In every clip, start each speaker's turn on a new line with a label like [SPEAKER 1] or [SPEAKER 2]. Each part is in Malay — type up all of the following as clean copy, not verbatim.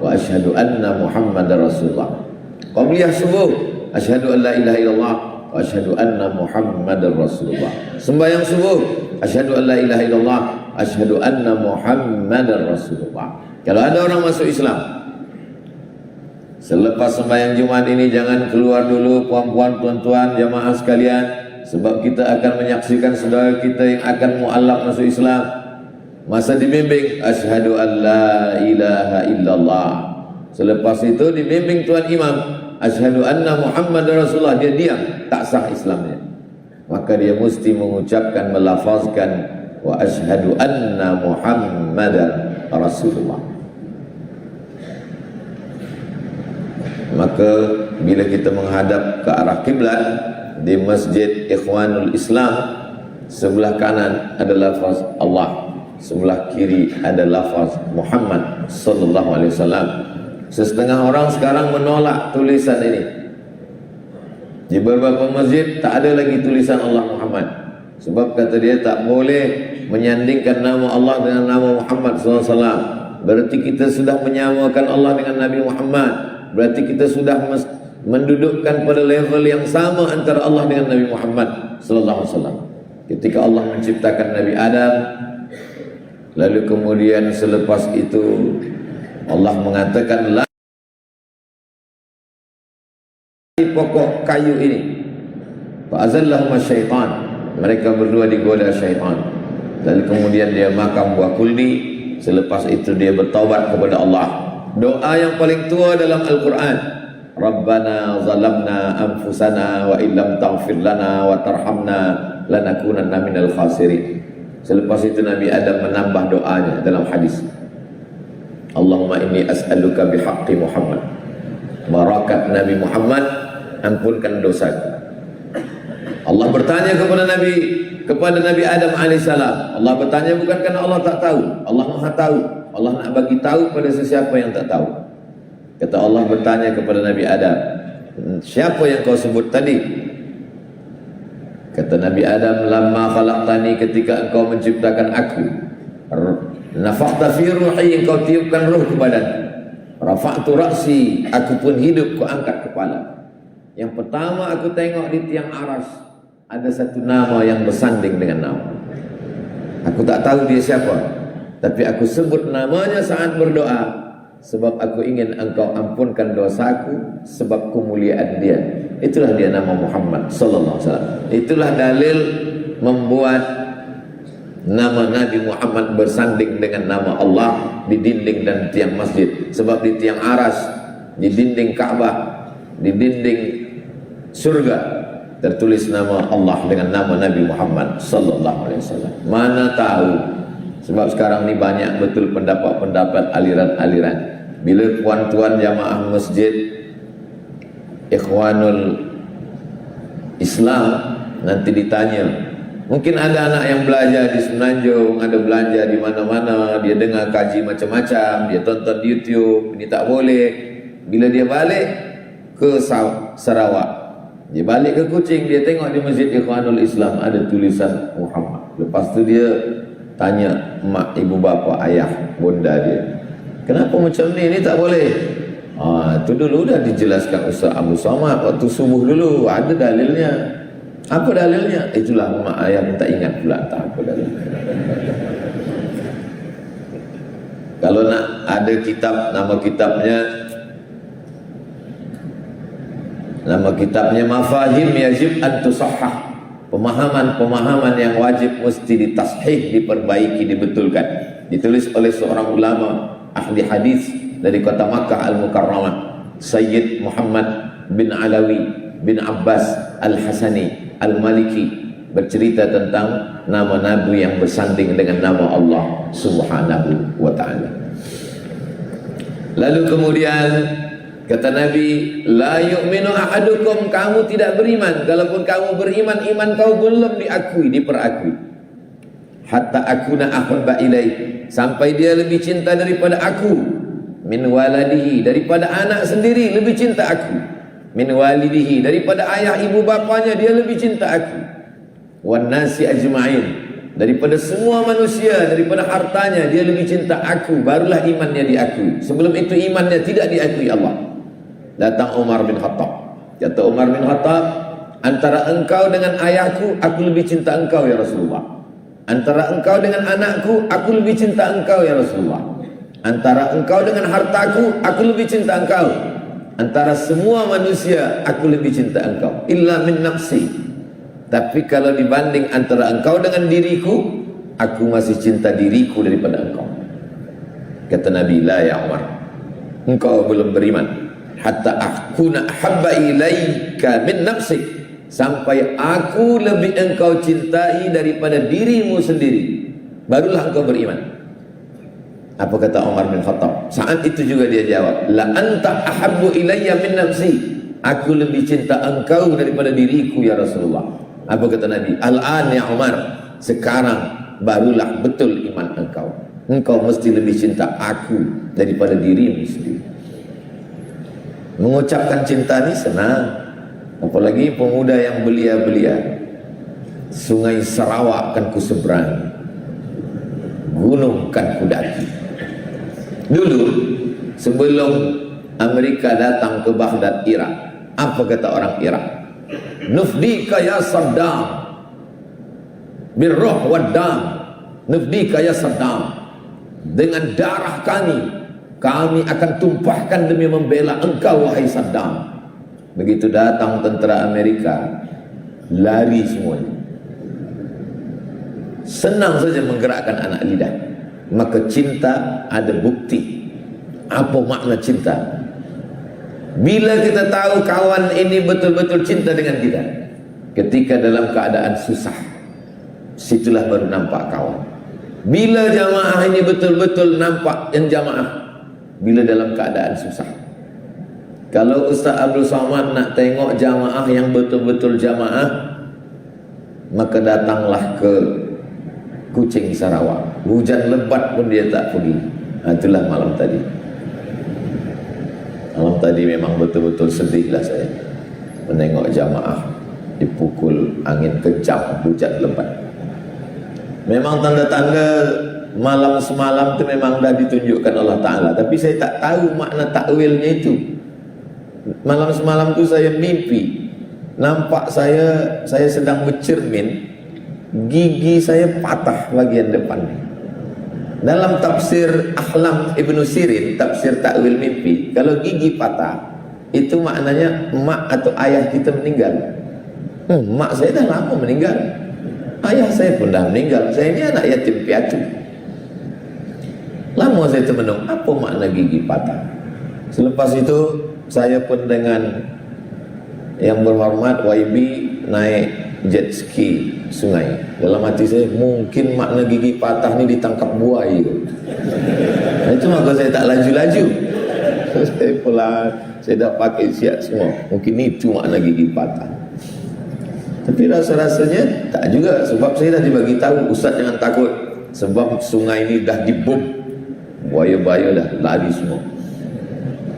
[SPEAKER 1] wa asyhadu anna Muhammadar Rasulullah. Qabliyah subuh, asyhadu an la ilaha illallah wa asyhadu anna Muhammadar Rasulullah. Sembahyang subuh, asyhadu an la ilaha illallah, asyhadu anna Muhammadar Rasulullah. Kalau ada orang masuk Islam, selepas sembahyang Jumat ini jangan keluar dulu, puan-puan, tuan-tuan, jamaah sekalian, sebab kita akan menyaksikan saudara kita yang akan mu'allaq masuk Islam. Masa dibimbing, asyhadu an la ilaha illallah. Selepas itu dibimbing tuan imam, asyhadu anna Muhammadar Rasulullah. Dia diam, tak sah Islamnya. Maka dia mesti mengucapkan, melafazkan wa asyhadu anna Muhammadar Rasulullah. Maka bila kita menghadap ke arah kiblat di Masjid Ikhwanul Islam, sebelah kanan ada lafaz Allah, sebelah kiri ada lafaz Muhammad sallallahu alaihi wasallam. Setengah orang sekarang menolak tulisan ini. Di beberapa masjid tak ada lagi tulisan Allah Muhammad. Sebab kata dia tak boleh menyandingkan nama Allah dengan nama Muhammad sallallahu alaihi wasallam. Berarti kita sudah menyamakan Allah dengan Nabi Muhammad. Berarti kita sudah mendudukkan pada level yang sama antara Allah dengan Nabi Muhammad sallallahu alaihi wasallam. Ketika Allah menciptakan Nabi Adam, lalu kemudian selepas itu Allah mengatakan la di pokok kayu ini, fa azallahum syaitan, mereka berdua digoda syaitan. Lalu kemudian dia makan buah kuldi. Selepas itu dia bertaubat kepada Allah. Doa yang paling tua dalam Al-Quran, Rabbana zalamna anfusana wa illam taghfir lana wa tarhamna lanakunanna minal khasirin. Selepas itu Nabi Adam menambah doanya dalam hadis, Allahumma inni as'aluka bihaqqi Muhammad, barakat Nabi Muhammad, ampunkan dosaku. Allah bertanya kepada Nabi Adam alaihissalam. Allah bertanya bukan kerana Allah tak tahu, Allah Maha tahu. Allah nak bagi tahu pada sesiapa yang tak tahu. Kata Allah bertanya kepada Nabi Adam, siapa yang kau sebut tadi? Kata Nabi Adam, lamma khalaqtani, ketika engkau menciptakan aku, nafakhta fi ruhi, engkau tiupkan ruh kepadaku, rafa'tu ra'si, aku pun hidup, ku angkat kepala. Yang pertama aku tengok di tiang aras ada satu nama yang bersanding dengan nama. Aku tak tahu dia siapa, tapi aku sebut namanya saat berdoa, sebab aku ingin engkau ampunkan dosaku, sebab kemuliaan dia. Itulah dia nama Muhammad sallallahu alaihi wasallam. Itulah dalil membuat nama Nabi Muhammad bersanding dengan nama Allah di dinding dan tiang masjid. Sebab di tiang aras, di dinding Ka'bah, di dinding surga tertulis nama Allah dengan nama Nabi Muhammad sallallahu alaihi wasallam. Mana tahu, sebab sekarang ni banyak betul pendapat-pendapat aliran-aliran. Bila tuan-tuan jamaah masjid Ikhwanul Islam nanti ditanya, mungkin ada anak yang belajar di Semenanjung, ada belanja di mana-mana, dia dengar kaji macam-macam, dia tonton di YouTube, ini tak boleh. Bila dia balik ke Sarawak, dia balik ke Kuching, dia tengok di Masjid Ikhwanul Islam ada tulisan Muhammad. Lepas tu dia tanya mak, ibu bapa, ayah, bunda dia, kenapa macam ni tak boleh? Itu dulu dah dijelaskan Ustaz Abu Somad waktu subuh dulu, ada dalilnya. Apa dalilnya? Itulah mak ayah minta ingat pula, tak apa dalilnya. Kalau nak ada kitab, nama kitabnya Mafahim Yajib an Tusahhah, pemahaman-pemahaman yang wajib mesti ditashih, diperbaiki, dibetulkan. Ditulis oleh seorang ulama ahli hadis dari kota Makkah Al-Mukarramah, Sayyid Muhammad bin Alawi bin Abbas Al-Hasani Al-Maliki, bercerita tentang nama Nabi yang bersanding dengan nama Allah Subhanahu wa ta'ala. Lalu kemudian kata Nabi, la yu'minu ahadukum, kamu tidak beriman, kalaupun kamu beriman, iman kau belum diakui, diperakui, hatta akuna ahabba ilaih, sampai dia lebih cinta daripada aku, min waladihi, daripada anak sendiri lebih cinta aku, min walidihi, daripada ayah ibu bapanya dia lebih cinta aku, wan nasi ajma'in, daripada semua manusia, daripada hartanya, dia lebih cinta aku, barulah imannya diakui. Sebelum itu imannya tidak diakui Allah. Datang Umar bin Khattab, kata Umar bin Khattab, antara engkau dengan ayahku, aku lebih cinta engkau ya Rasulullah. Antara engkau dengan anakku, aku lebih cinta engkau ya Rasulullah. Antara engkau dengan hartaku, aku lebih cinta engkau. Antara semua manusia, aku lebih cinta engkau. Illa min nafsi. Tapi kalau dibanding antara engkau dengan diriku, aku masih cinta diriku daripada engkau. Kata Nabi, la ya Umar, engkau belum beriman hatta akuna ahabba ilaika min nafsik, sampai aku lebih engkau cintai daripada dirimu sendiri, barulah engkau beriman. Apa kata Umar bin Khattab? Saat itu juga dia jawab, la anta ahabbu ilayya min nafsi, aku lebih cinta engkau daripada diriku ya Rasulullah. Apa kata Nabi? Al-an ya Umar, sekarang barulah betul iman engkau. Engkau mesti lebih cinta aku daripada dirimu sendiri. Mengucapkan cinta ini senang, apalagi pemuda yang belia-belia. Sungai Sarawak kan ku seberang, gunung kan ku daki. Dulu sebelum Amerika datang ke Baghdad, Irak, apa kata orang Irak? Nufdika ya Saddam birruh wad dam, nufdika ya Saddam, dengan darah kami akan tumpahkan demi membela engkau wahai Saddam. Begitu datang tentera Amerika, lari semuanya. Senang saja menggerakkan anak lidah. Maka cinta ada bukti. Apa makna cinta? Bila kita tahu kawan ini betul-betul cinta dengan kita, ketika dalam keadaan susah, situlah baru nampak kawan. Bila jamaah ini betul-betul nampak yang jamaah, bila dalam keadaan susah. Kalau Ustaz Abdul Somad nak tengok jamaah yang betul-betul jamaah, maka datanglah ke Kuching Sarawak. Hujan lebat pun dia tak pergi. Itulah malam tadi. Malam tadi memang betul-betul sedihlah saya menengok jamaah dipukul angin kejam, hujan lebat. Memang tanda-tanda malam semalam itu memang dah ditunjukkan Allah Ta'ala, tapi saya tak tahu makna takwilnya itu. Malam semalam itu saya mimpi, nampak saya sedang bercermin, gigi saya patah bagian depan. Dalam tafsir Ahlam Ibnu Sirin, tafsir takwil mimpi, kalau gigi patah itu maknanya mak atau ayah kita meninggal. Mak saya dah lama meninggal, ayah saya pun dah meninggal, saya ini anak yatim piatu. Lama saya termenung, apa makna gigi patah. Selepas itu saya pun dengan yang berhormat YB naik jet ski sungai. Dalam hati saya, mungkin makna gigi patah ni ditangkap buaya. Itu maka saya tak laju-laju. Saya pelan, saya dah pakai siap semua. Mungkin itu makna gigi patah. Tapi rasa-rasanya tak juga, sebab saya dah dibagi tahu, Ustaz jangan takut, sebab sungai ini dah dibom, buaya-buaya dah lari semua.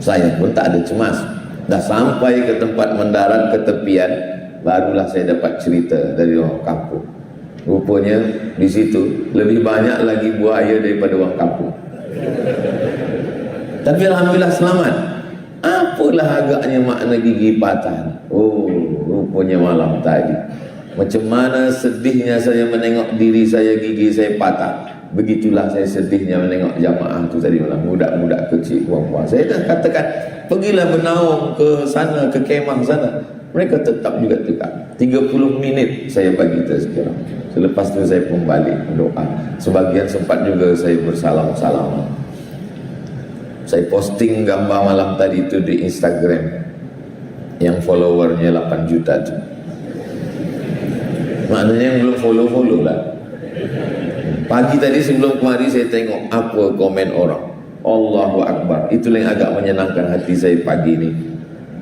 [SPEAKER 1] Saya pun tak ada cemas. Dah sampai ke tempat mendarat ke tepian, barulah saya dapat cerita dari orang kampung. Rupanya di situ lebih banyak lagi buaya daripada orang kampung. Tapi alhamdulillah selamat. Apalah agaknya makna gigi patah? Oh, rupanya malam tadi, macam mana sedihnya saya menengok diri saya, gigi saya patah. Begitulah saya sedihnya menengok jamaah tu tadi malam, budak-budak kecil, puan-puan. Saya dah katakan, pergilah bernaung ke sana, ke kemah sana. Mereka tetap juga tegak. 30 minit saya bagi tazkirah. Selepas tu saya pun balik berdoa. Sebagian sempat juga saya bersalam-salam. Saya posting gambar malam tadi itu di Instagram, yang followernya 8 juta tu. Maknanya yang belum follow lah. Pagi tadi sebelum kemari saya tengok apa komen orang. Allahu Akbar. Itulah yang agak menyenangkan hati saya pagi ini.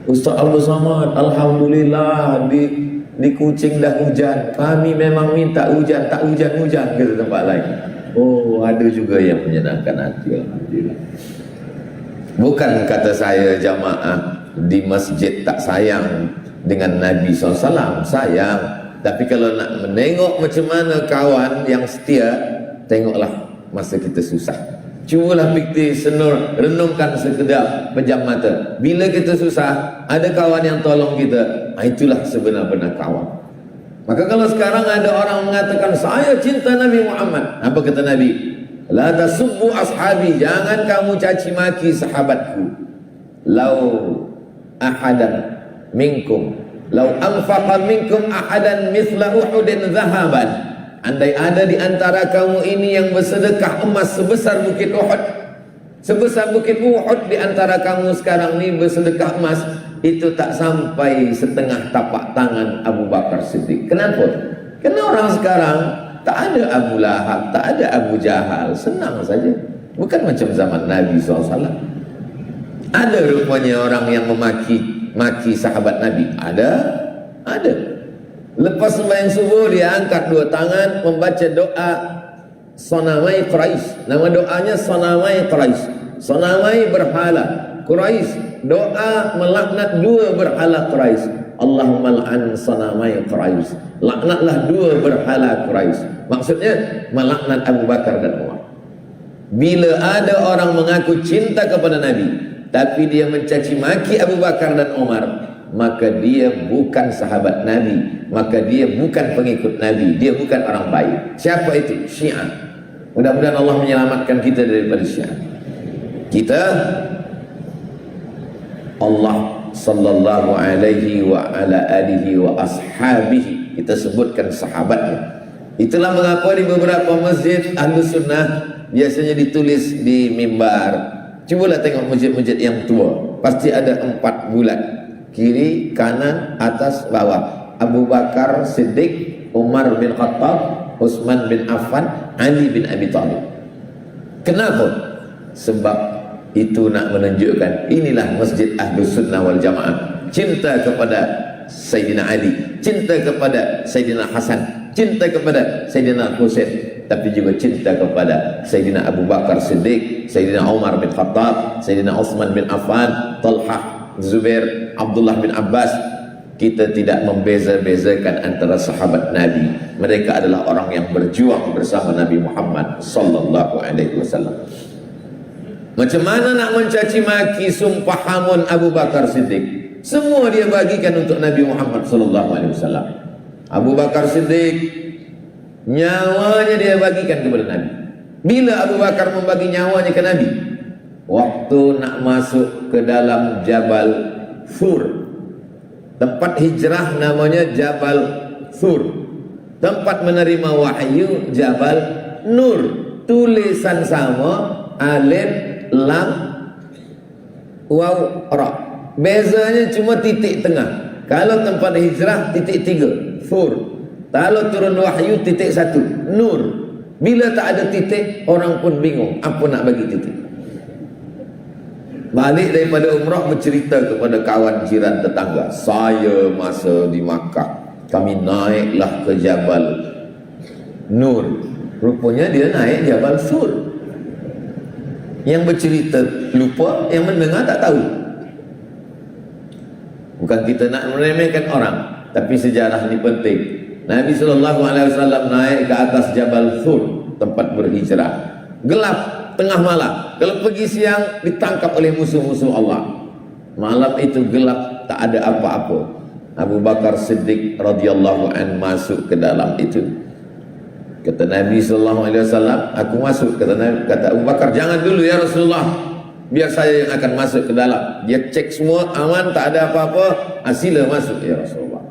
[SPEAKER 1] Ustaz Abdul Somad, alhamdulillah di Kuching dah hujan. Kami memang minta hujan, tak hujan-hujan ke tempat lain. Oh, ada juga yang menyenangkan hati, alhamdulillah. Bukan kata saya jamaah di masjid tak sayang dengan Nabi SAW, sayang. Tapi kalau nak menengok macam mana kawan yang setia, tengoklah masa kita susah. Cubalah fikir, senur, renungkan sekedar pejam mata. Bila kita susah, ada kawan yang tolong kita, itulah sebenar-benar kawan. Maka kalau sekarang ada orang mengatakan, saya cinta Nabi Muhammad, apa kata Nabi? La tasubbu ashabi, jangan kamu caci maki sahabatku. Lau ahadan minkum, lau anfaqa minkum ahadan mithla Uhudin zahaban, andai ada di antara kamu ini yang bersedekah emas sebesar bukit Uhud, sebesar bukit Uhud di antara kamu sekarang ini bersedekah emas, itu tak sampai setengah tapak tangan Abu Bakar Siddiq. Kenapa? Karena orang sekarang tak ada Abu Lahab, tak ada Abu Jahal, senang saja. Bukan macam zaman Nabi SAW. Ada rupanya orang yang maki sahabat Nabi. Ada. Lepas sembahyang subuh dia angkat dua tangan membaca doa Sonamai Quraisy. Nama doanya Sonamai Quraisy. Sonamai berhala Quraisy. Doa melaknat dua berhala Quraisy. Allahumma la'an Sonamai Quraisy. Laknatlah dua berhala Quraisy. Maksudnya melaknat Abu Bakar dan Umar. Bila ada orang mengaku cinta kepada Nabi tapi dia mencaci maki Abu Bakar dan Umar, maka dia bukan sahabat Nabi, maka dia bukan pengikut Nabi, dia bukan orang baik. Siapa itu? Syiah. Mudah-mudahan Allah menyelamatkan kita daripada Syiah. Kita Allah sallallahu alaihi wa ala alihi wa ashabihi, kita sebutkan sahabatnya. Itulah mengapa di beberapa masjid Ahlus Sunnah biasanya ditulis di mimbar. Cubalah tengok masjid-masjid yang tua, pasti ada 4 bulat, kiri, kanan, atas, bawah. Abu Bakar Siddiq, Umar bin Khattab, Utsman bin Affan, Ali bin Abi Thalib. Kenapa? Sebab itu nak menunjukkan inilah masjid Ahlus Sunnah wal Jamaah. Cinta kepada Sayyidina Ali, cinta kepada Sayyidina Hasan, cinta kepada Sayyidina Husain, tapi juga cinta kepada Sayyidina Abu Bakar Siddiq, Sayyidina Umar bin Khattab, Sayyidina Utsman bin Affan, Talhah, Zubair, Abdullah bin Abbas. Kita tidak membeza-bezakan antara sahabat Nabi. Mereka adalah orang yang berjuang bersama Nabi Muhammad sallallahu alaihi wasallam. Macam mana nak mencaci maki sumpah hamun Abu Bakar Siddiq? Semua dia bagikan untuk Nabi Muhammad sallallahu alaihi wasallam. Abu Bakar Siddiq nyawanya dia bagikan kepada Nabi. Bila Abu Bakar membagi nyawanya ke Nabi? Waktu nak masuk ke dalam Jabal Thur. Tempat hijrah namanya Jabal Thur. Tempat menerima wahyu Jabal Nur. Tulisan sama, alif, lam, waw, ra. Bezanya cuma titik tengah. Kalau tempat hijrah titik 3, Thur. Kalau turun wahyu titik 1, Nur. Bila tak ada titik, orang pun bingung apa nak bagi titik. Balik daripada umrah bercerita kepada kawan jiran tetangga, saya masa di Makkah, kami naiklah ke Jabal Nur. Rupanya dia naik Jabal Sur. Yang bercerita lupa, yang mendengar tak tahu. Bukan kita nak meremehkan orang, tapi sejarah ini penting. Nabi SAW naik ke atas Jabal Thur, tempat berhijrah. Gelap, tengah malam. Kalau pergi siang, ditangkap oleh musuh-musuh Allah. Malam itu gelap, tak ada apa-apa. Abu Bakar Siddiq radhiyallahu an masuk ke dalam itu. Kata Nabi SAW, aku masuk. Kata Abu Bakar, jangan dulu ya Rasulullah, biar saya yang akan masuk ke dalam. Dia cek semua, aman, tak ada apa-apa, sila masuk ya Rasulullah.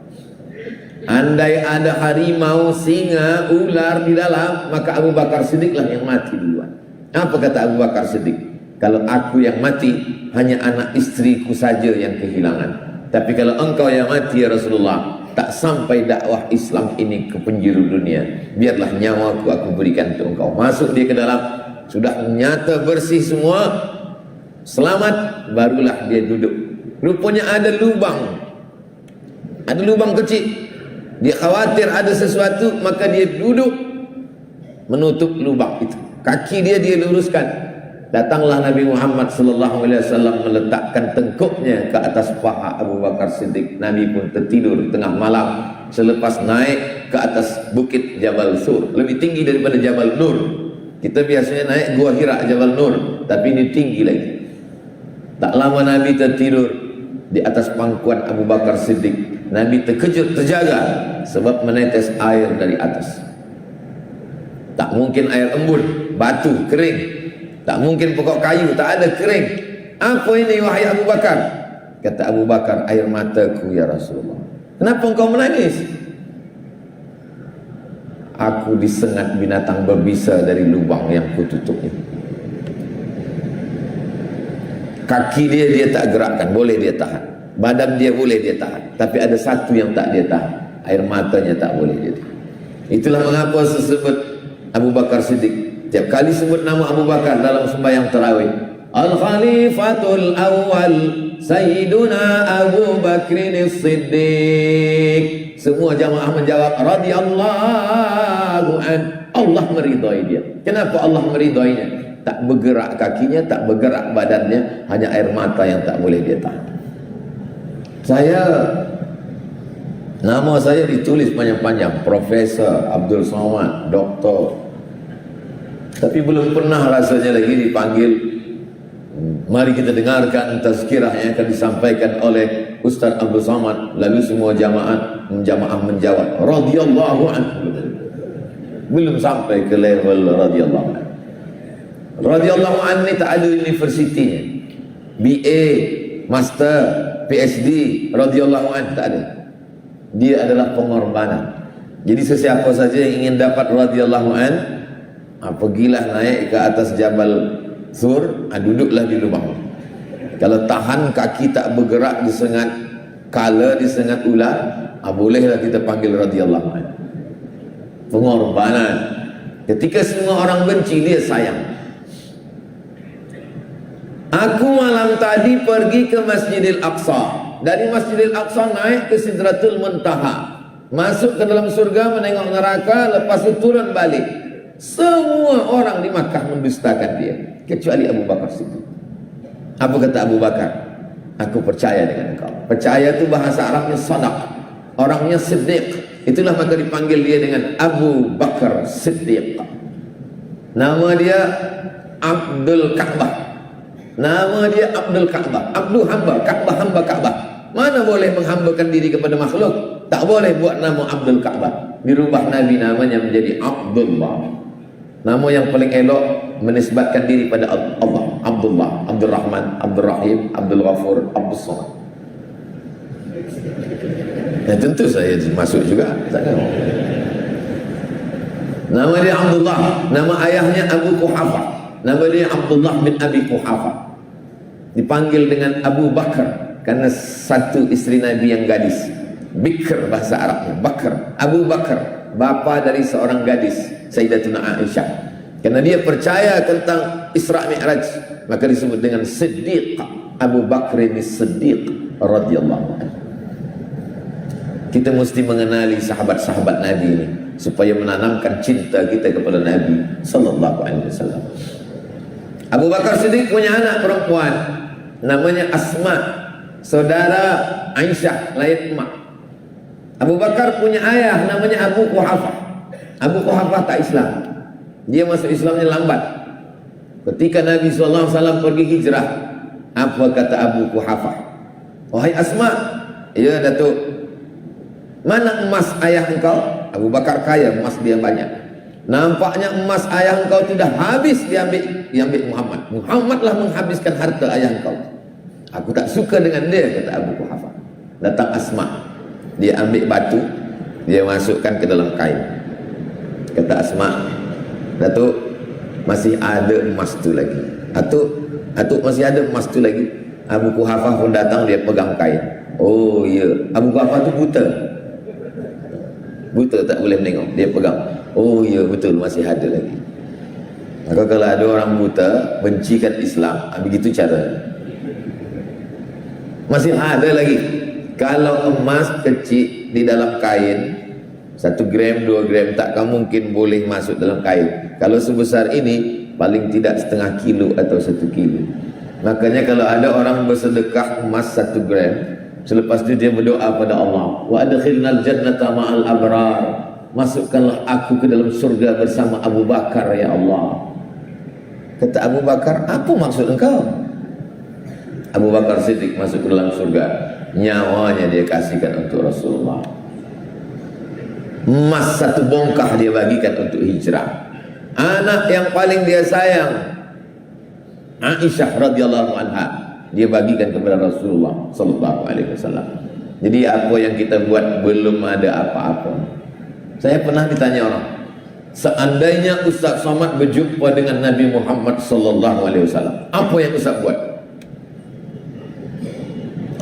[SPEAKER 1] Andai ada harimau, singa, ular di dalam, maka Abu Bakar Siddiq lah yang mati duluan. Apa kata Abu Bakar Siddiq? Kalau aku yang mati, hanya anak istriku saja yang kehilangan. Tapi kalau engkau yang mati ya Rasulullah, tak sampai dakwah Islam ini ke penjuru dunia. Biarlah nyawaku aku berikan untuk engkau. Masuk dia ke dalam, sudah nyata bersih semua, selamat, barulah dia duduk. Rupanya ada lubang, kecil. Dia khawatir ada sesuatu, maka dia duduk menutup lubang itu. Kaki dia luruskan. Datanglah Nabi Muhammad sallallahu alaihi wasallam meletakkan tengkuknya ke atas paha Abu Bakar Siddiq. Nabi pun tertidur tengah malam. selepas naik ke atas bukit Jabal Sur, lebih tinggi daripada Jabal Nur. Kita biasanya naik Gua Hira, Jabal Nur, tapi ini tinggi lagi. Tak lama Nabi tertidur di atas pangkuan Abu Bakar Siddiq. Nabi terkejut, terjaga, sebab menetes air dari atas. Tak mungkin air embun, batu, kering. Tak mungkin pokok kayu, tak ada, kering. Apa ini wahai Abu Bakar? Kata Abu Bakar, air mataku ya Rasulullah. Kenapa engkau menangis? Aku disengat binatang berbisa dari lubang yang kututup ini. Kaki dia tak gerakkan, boleh dia tahan. Badan dia boleh dia tahan, tapi ada satu yang tak dia tahan, air matanya tak boleh dia tahan. Itulah mengapa disebut Abu Bakar Siddiq. Tiap kali sebut nama Abu Bakar dalam sembahyang tarawih, Al-Khalifatul Awal Sayyiduna Abu Bakrin Siddiq. Semua jamaah menjawab radhiyallahu an. Allah meridai dia. Kenapa Allah meridainya? Tak bergerak kakinya, tak bergerak badannya, hanya air mata yang tak boleh dia tahan. Nama saya ditulis panjang-panjang, Profesor Abdul Somad, Doktor. Tapi belum pernah rasanya lagi dipanggil. Mari kita dengarkan tazkirah yang akan disampaikan oleh Ustaz Abdul Somad. Lalu semua jamaah menjawab radhiyallahu anhu. Belum sampai ke level radhiyallahu anhu. Radhiyallahu anhu ni tak ada universitinya. BA, Master, PhD, radhiyallahu anhu tak ada. Dia adalah pengorbanan. Jadi sesiapa saja yang ingin dapat radhiyallahu anhu, pergilah naik ke atas Jabal Sur, duduklah di lubang. Kalau tahan kaki tak bergerak disengat kala, disengat ular, bolehlah kita panggil radhiyallahu anhu. Pengorbanan. Ketika semua orang benci, dia sayang. Aku malam tadi pergi ke Masjidil Aqsa. Dari Masjidil Aqsa naik ke Sidratul Muntaha, masuk ke dalam surga, menengok neraka, lepas itu turun balik. Semua orang di Makkah mendustakan dia, kecuali Abu Bakar Siddiq. Apa kata Abu Bakar? Aku percaya dengan engkau. Percaya itu bahasa Arabnya sadaq, orangnya siddiq. Itulah maka dipanggil dia dengan Abu Bakar Siddiq. Nama dia Abdul Ka'bah. Nama dia Abdul Ka'bah, Abdul hamba, Ka'bah hamba Ka'bah. Mana boleh menghambakan diri kepada makhluk? Tak boleh buat nama Abdul Ka'bah. Dirubah Nabi namanya menjadi Abdullah. Nama yang paling elok menisbatkan diri pada Allah. Abdullah, Abdul Rahman, Abdul Rahim, Abdul Ghafur, Abdul Somad. Ya tentu saya masuk juga. Nama dia Abdullah. Nama ayahnya Abu Quhafah. Nama dia Abdullah bin Abi Quhafah. Dipanggil dengan Abu Bakar karena satu isteri Nabi yang gadis. Bikr bahasa Arabnya, Bakar. Abu Bakar, bapa dari seorang gadis, Sayyidatuna Aisyah. Karena dia percaya tentang Isra Mi'raj, maka disebut dengan Siddiq. Abu Bakr ini Siddiq radhiyallahu anhu. Kita mesti mengenali sahabat-sahabat Nabi ini supaya menanamkan cinta kita kepada Nabi sallallahu alaihi wasallam. Abu Bakar Siddiq punya anak perempuan namanya Asma, saudara Aisyah, lain emak. Abu Bakar punya ayah namanya Abu Quhafah. Abu Quhafah tak Islam. Dia masuk Islamnya lambat. Ketika Nabi SAW pergi hijrah, apa kata Abu Quhafah? Wahai Asma, ya Datuk, mana emas ayah engkau? Abu Bakar kaya, emas dia banyak. Nampaknya emas ayah engkau sudah habis diambil Muhammad. Muhammadlah menghabiskan harta ayah engkau. Aku tak suka dengan dia, kata Abu Quhafah. Datang Asma, dia ambil batu, dia masukkan ke dalam kain. Kata Asma, Datuk, masih ada emas tu lagi. Atuk masih ada emas tu lagi. Abu Quhafah pun datang, dia pegang kain. Oh ya, Abu Quhafah tu buta. Buta, tak boleh menengok. Dia pegang. Oh ya, betul, masih ada lagi. Maka kalau ada orang buta bencikan Islam, begitu cara. Masih ada lagi. Kalau emas kecil di dalam kain 1 gram, 2 gram, takkan mungkin boleh masuk dalam kain. Kalau sebesar ini, paling tidak setengah kilo atau 1 kilo. Makanya kalau ada orang bersedekah emas 1 gram, Selepas itu dia berdoa pada Allah, wa adkhilnal jannata ma'al abrar, masukkanlah aku ke dalam surga bersama Abu Bakar ya Allah. Kata Abu Bakar, apa maksud engkau? Abu Bakar Siddiq masuk ke dalam surga, nyawanya dia kasihkan untuk Rasulullah, emas 1 bongkah dia bagikan untuk hijrah. Anak yang paling dia sayang, Aisyah radhiyallahu anha, dia bagikan kepada Rasulullah sallallahu alaihi wasallam. Jadi apa yang kita buat belum ada apa-apa. Saya pernah ditanya orang, seandainya Ustaz Somad berjumpa dengan Nabi Muhammad sallallahu alaihi wasallam, apa yang Ustaz buat?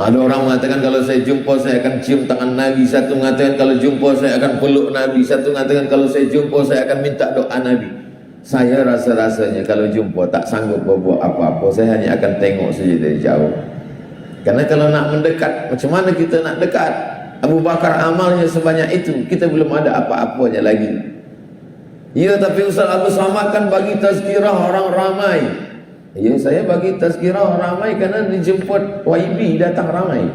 [SPEAKER 1] Ada orang mengatakan kalau saya jumpa saya akan cium tangan Nabi, satu mengatakan kalau jumpa saya akan peluk Nabi, satu mengatakan kalau saya jumpa saya akan minta doa Nabi. Saya rasa-rasanya kalau jumpa tak sanggup berbuat apa-apa, saya hanya akan tengok saja dari jauh. Karena kalau nak mendekat, macam mana kita nak dekat? Abu Bakar amalnya sebanyak itu, kita belum ada apa-apanya lagi. Ya, tapi Ustaz Abu Samad kan bagi tazkirah orang ramai. Ya, saya bagi tazkirah ramai karena dijemput YB datang ramai.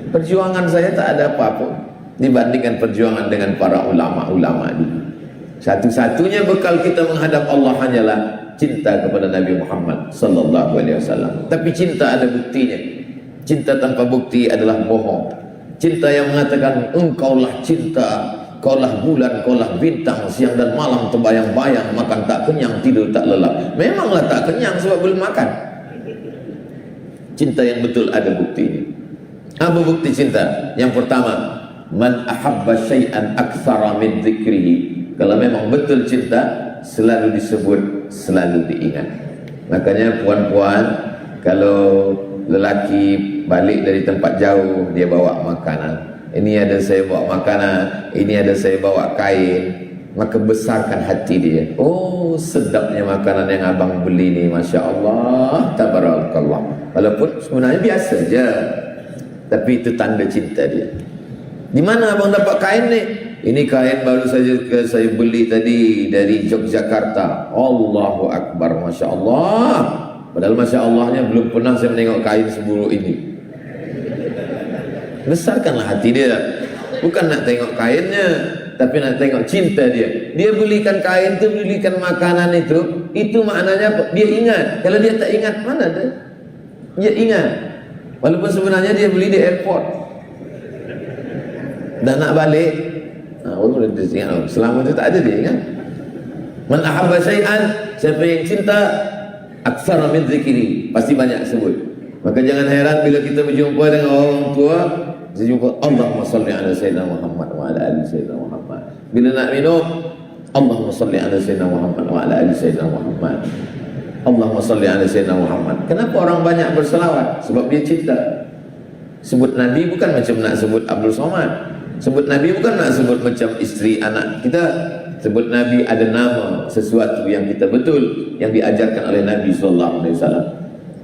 [SPEAKER 1] Perjuangan saya tak ada apa-apa dibandingkan perjuangan dengan para ulama-ulama dulu. Satu-satunya bekal kita menghadap Allah hanyalah cinta kepada Nabi Muhammad sallallahu alaihi wasallam. Tapi cinta ada buktinya. Cinta tanpa bukti adalah bohong. Cinta yang mengatakan engkaulah cinta, kaulah bulan, kaulah bintang, siang dan malam terbayang-bayang, makan tak kenyang, tidur tak lelap. Memanglah tak kenyang sebab belum makan. Cinta yang betul ada buktinya. Apa bukti cinta? Yang pertama, man ahabba syai'an aktsara min dzikrihi. Kalau memang betul cinta, selalu disebut, selalu diingat. Makanya puan-puan, kalau lelaki balik dari tempat jauh, dia bawa makanan. Ini ada saya bawa makanan, ini ada saya bawa kain, maka besarkan hati dia. Oh, sedapnya makanan yang abang beli ni, Masya Allah, tabarakallah. Walaupun sebenarnya biasa je, tapi itu tanda cinta dia. Di mana abang dapat kain ni? Ini kain baru saja saya beli tadi dari Yogyakarta. Allahu Akbar, Masya Allah. Padahal Masya Allahnya belum pernah saya menengok kain seburuk ini. Besarkanlah hati dia. Bukan nak tengok kainnya, tapi nak tengok cinta dia. Dia belikan kain itu, belikan makanan itu maknanya apa? Dia ingat. Kalau dia tak ingat, mana dia? Dia ingat. Walaupun sebenarnya dia beli di airport. Dan nak balik, selama itu tak ada dia ingat. Man ahabba syai'an, siapa yang cinta aktsara min dzikri, pasti banyak sebut. Maka jangan heran bila kita berjumpa dengan orang tua, saya jumpa Allahumma salli ala sayyidina Muhammad wa ala ali sayyidina Muhammad. Bila nak minum, Allahumma salli ala sayyidina Muhammad wa ala ali sayyidina Muhammad. Allahumma salli ala sayyidina Muhammad. Kenapa orang banyak berselawat? Sebab dia cinta. Sebut Nabi bukan macam nak sebut Abdul Somad. Sebut Nabi bukan nak sebut macam isteri anak kita. Sebut Nabi ada nama sesuatu yang kita betul, yang diajarkan oleh Nabi sallallahu alaihi wasallam.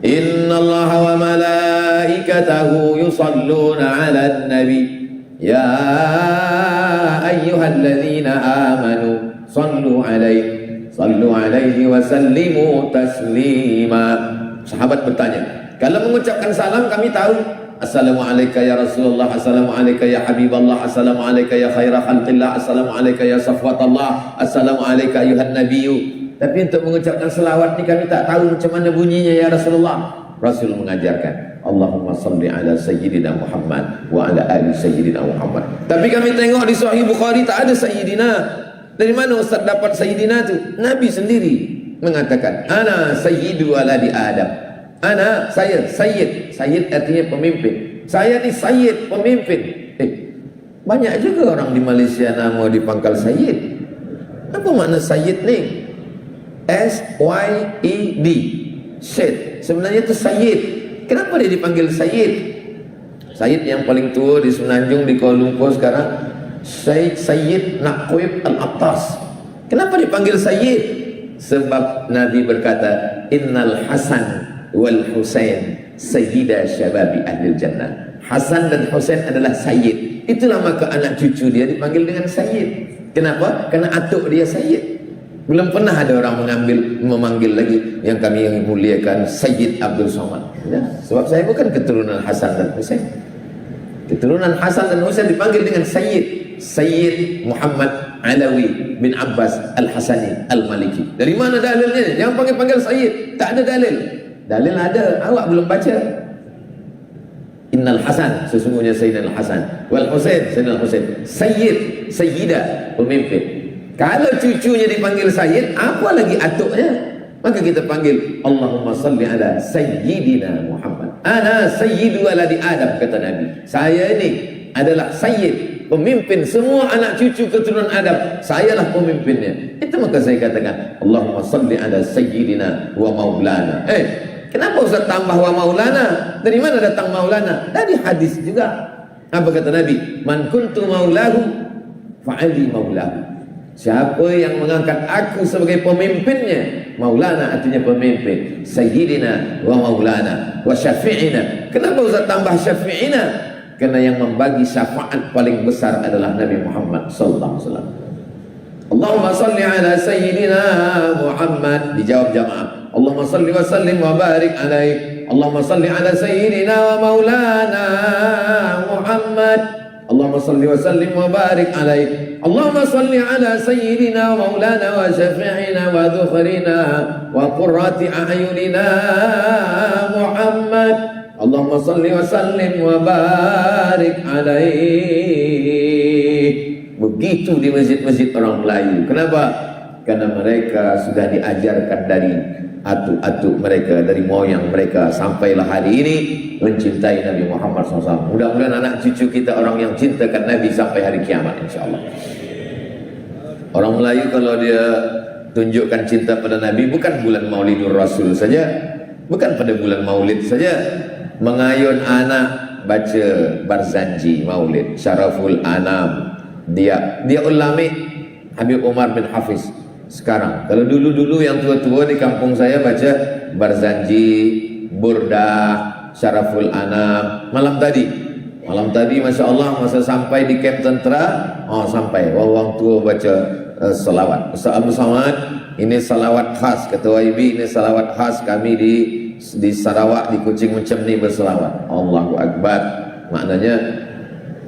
[SPEAKER 1] Innallaha wa malaikatahu yusalluna 'alan nabi ya ayyuhalladzina amanu sallu 'alaihi wa sallimu taslima. Sahabat bertanya, kalau mengucapkan salam kami tahu, assalamualaikum ya Rasulullah, assalamualaikum ya Habiballah, assalamualaikum ya khaira khalqillah, assalamualaikum ya safwatallah, assalamualaikum ayuhan nabiyyu. Tapi untuk mengucapkan selawat ni kami tak tahu macam mana bunyinya ya Rasulullah. Rasul mengajarkan, Allahumma salli ala sayyidina Muhammad wa ala ali sayyidina Muhammad. Tapi kami tengok di Sahih Bukhari tak ada sayyidina. Dari mana Ustaz dapat sayyidina tu? Nabi sendiri mengatakan, ana sayyidu waladi Adam. Ana, saya, sayyid. Sayyid artinya pemimpin. Saya ni sayyid, pemimpin. Banyak juga orang di Malaysia nama dipangkal sayyid. Apa makna sayyid ni? S-Y-E-D, Syed. Sebenarnya itu Sayyid. Kenapa dia dipanggil Sayyid? Sayyid yang paling tua di Semenanjung, di Kuala Lumpur sekarang, Sayyid Naqib Al-Attas. Kenapa dipanggil Sayyid? Sebab Nabi berkata, Innal Hasan wal Husain Sayyida Syababi Ahlil Jannah. Hasan dan Husain adalah Sayyid. Itulah maka anak cucu dia dipanggil dengan Sayyid. Kenapa? Karena atuk dia Sayyid. Belum pernah ada orang memanggil lagi yang kami muliakan Sayyid Abdul Somad. Ya, sebab saya bukan keturunan Hasan dan Husain. Keturunan Hasan dan Husain dipanggil dengan Sayyid Muhammad Alawi bin Abbas Al-Hasani Al-Maliki. Dari mana dalilnya? Jangan panggil Sayyid, tak ada dalil. Dalil ada, awak belum baca. Innal Hasan, sesungguhnya Sayyidina Al-Hasan, wal Husain, Sayyidina Al-Husain. Sayyid, Sayyidah, pemimpin. Kalau cucunya dipanggil Sayyid, apa lagi atuknya? Maka kita panggil Allahumma salli ala Sayyidina Muhammad. Ana Sayyidu waladi Adam, kata Nabi. Saya ini adalah Sayyid, pemimpin semua anak cucu keturunan Adam. Sayalah pemimpinnya. Itu maka saya katakan Allahumma salli ala Sayyidina wa maulana. Kenapa Ustaz tambah wa maulana? Dari mana datang maulana? Dari hadis juga. Apa kata Nabi? Man kuntu maulahu fa'ali maulahu. Siapa yang mengangkat aku sebagai pemimpinnya, maulana artinya pemimpin, sayyidina wa maulana wa syafi'ina. Kenapa Ustaz tambah syafi'ina? Karena yang membagi syafaat paling besar adalah Nabi Muhammad sallallahu alaihi wasallam. Allahumma salli ala sayyidina Muhammad. Dijawab jamaah, Allahumma salli wa sallim wa barik alaihi. Allahumma salli ala sayyidina wa maulana Muhammad. Allahumma salli wa sallim wa barik alaihi. Allahumma salli ala sayyidina wa maulana wa syafi'ina wa dhukhrina wa qurrati a'yunina Muhammad. Allahumma salli wa sallim wa barik alaihi. Begitu di masjid-masjid orang Melayu. Kenapa? Karena mereka sudah diajarkan dari atuk-atuk mereka, dari moyang mereka, sampailah hari ini mencintai Nabi Muhammad SAW. Mudah-mudahan anak cucu kita orang yang cintakan Nabi sampai hari kiamat, insyaAllah. Orang Melayu kalau dia tunjukkan cinta pada Nabi, bukan bulan Maulidur Rasul saja, bukan pada bulan Maulid saja. Mengayun anak baca Barzanji Maulid, Syaraful Anam, dia ulami Habib Umar bin Hafiz. Sekarang, kalau dulu-dulu yang tua-tua di kampung saya baca Barzanji, Burdah, Syaraful Anam. Malam tadi Masya Allah, masa sampai di kamp tentera, sampai orang tua baca salawat. Ustaz Abdul Somad, ini salawat khas Ketua IB, ini salawat khas kami di Sarawak, di Kuching macam ni berselawat. Allahu Akbar. Maknanya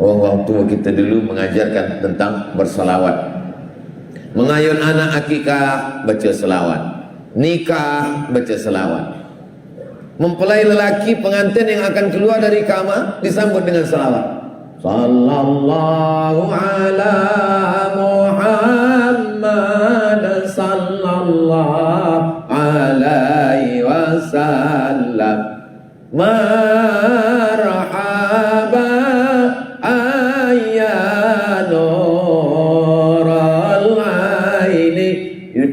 [SPEAKER 1] orang tua kita dulu mengajarkan tentang berselawat. Mengayun anak akikah baca selawat, nikah baca selawat. Mempelai lelaki pengantin yang akan keluar dari kamar disambut dengan selawat. Sallallahu ala Muhammad sallallahu alaihi wasallam. Marhaba ayyano.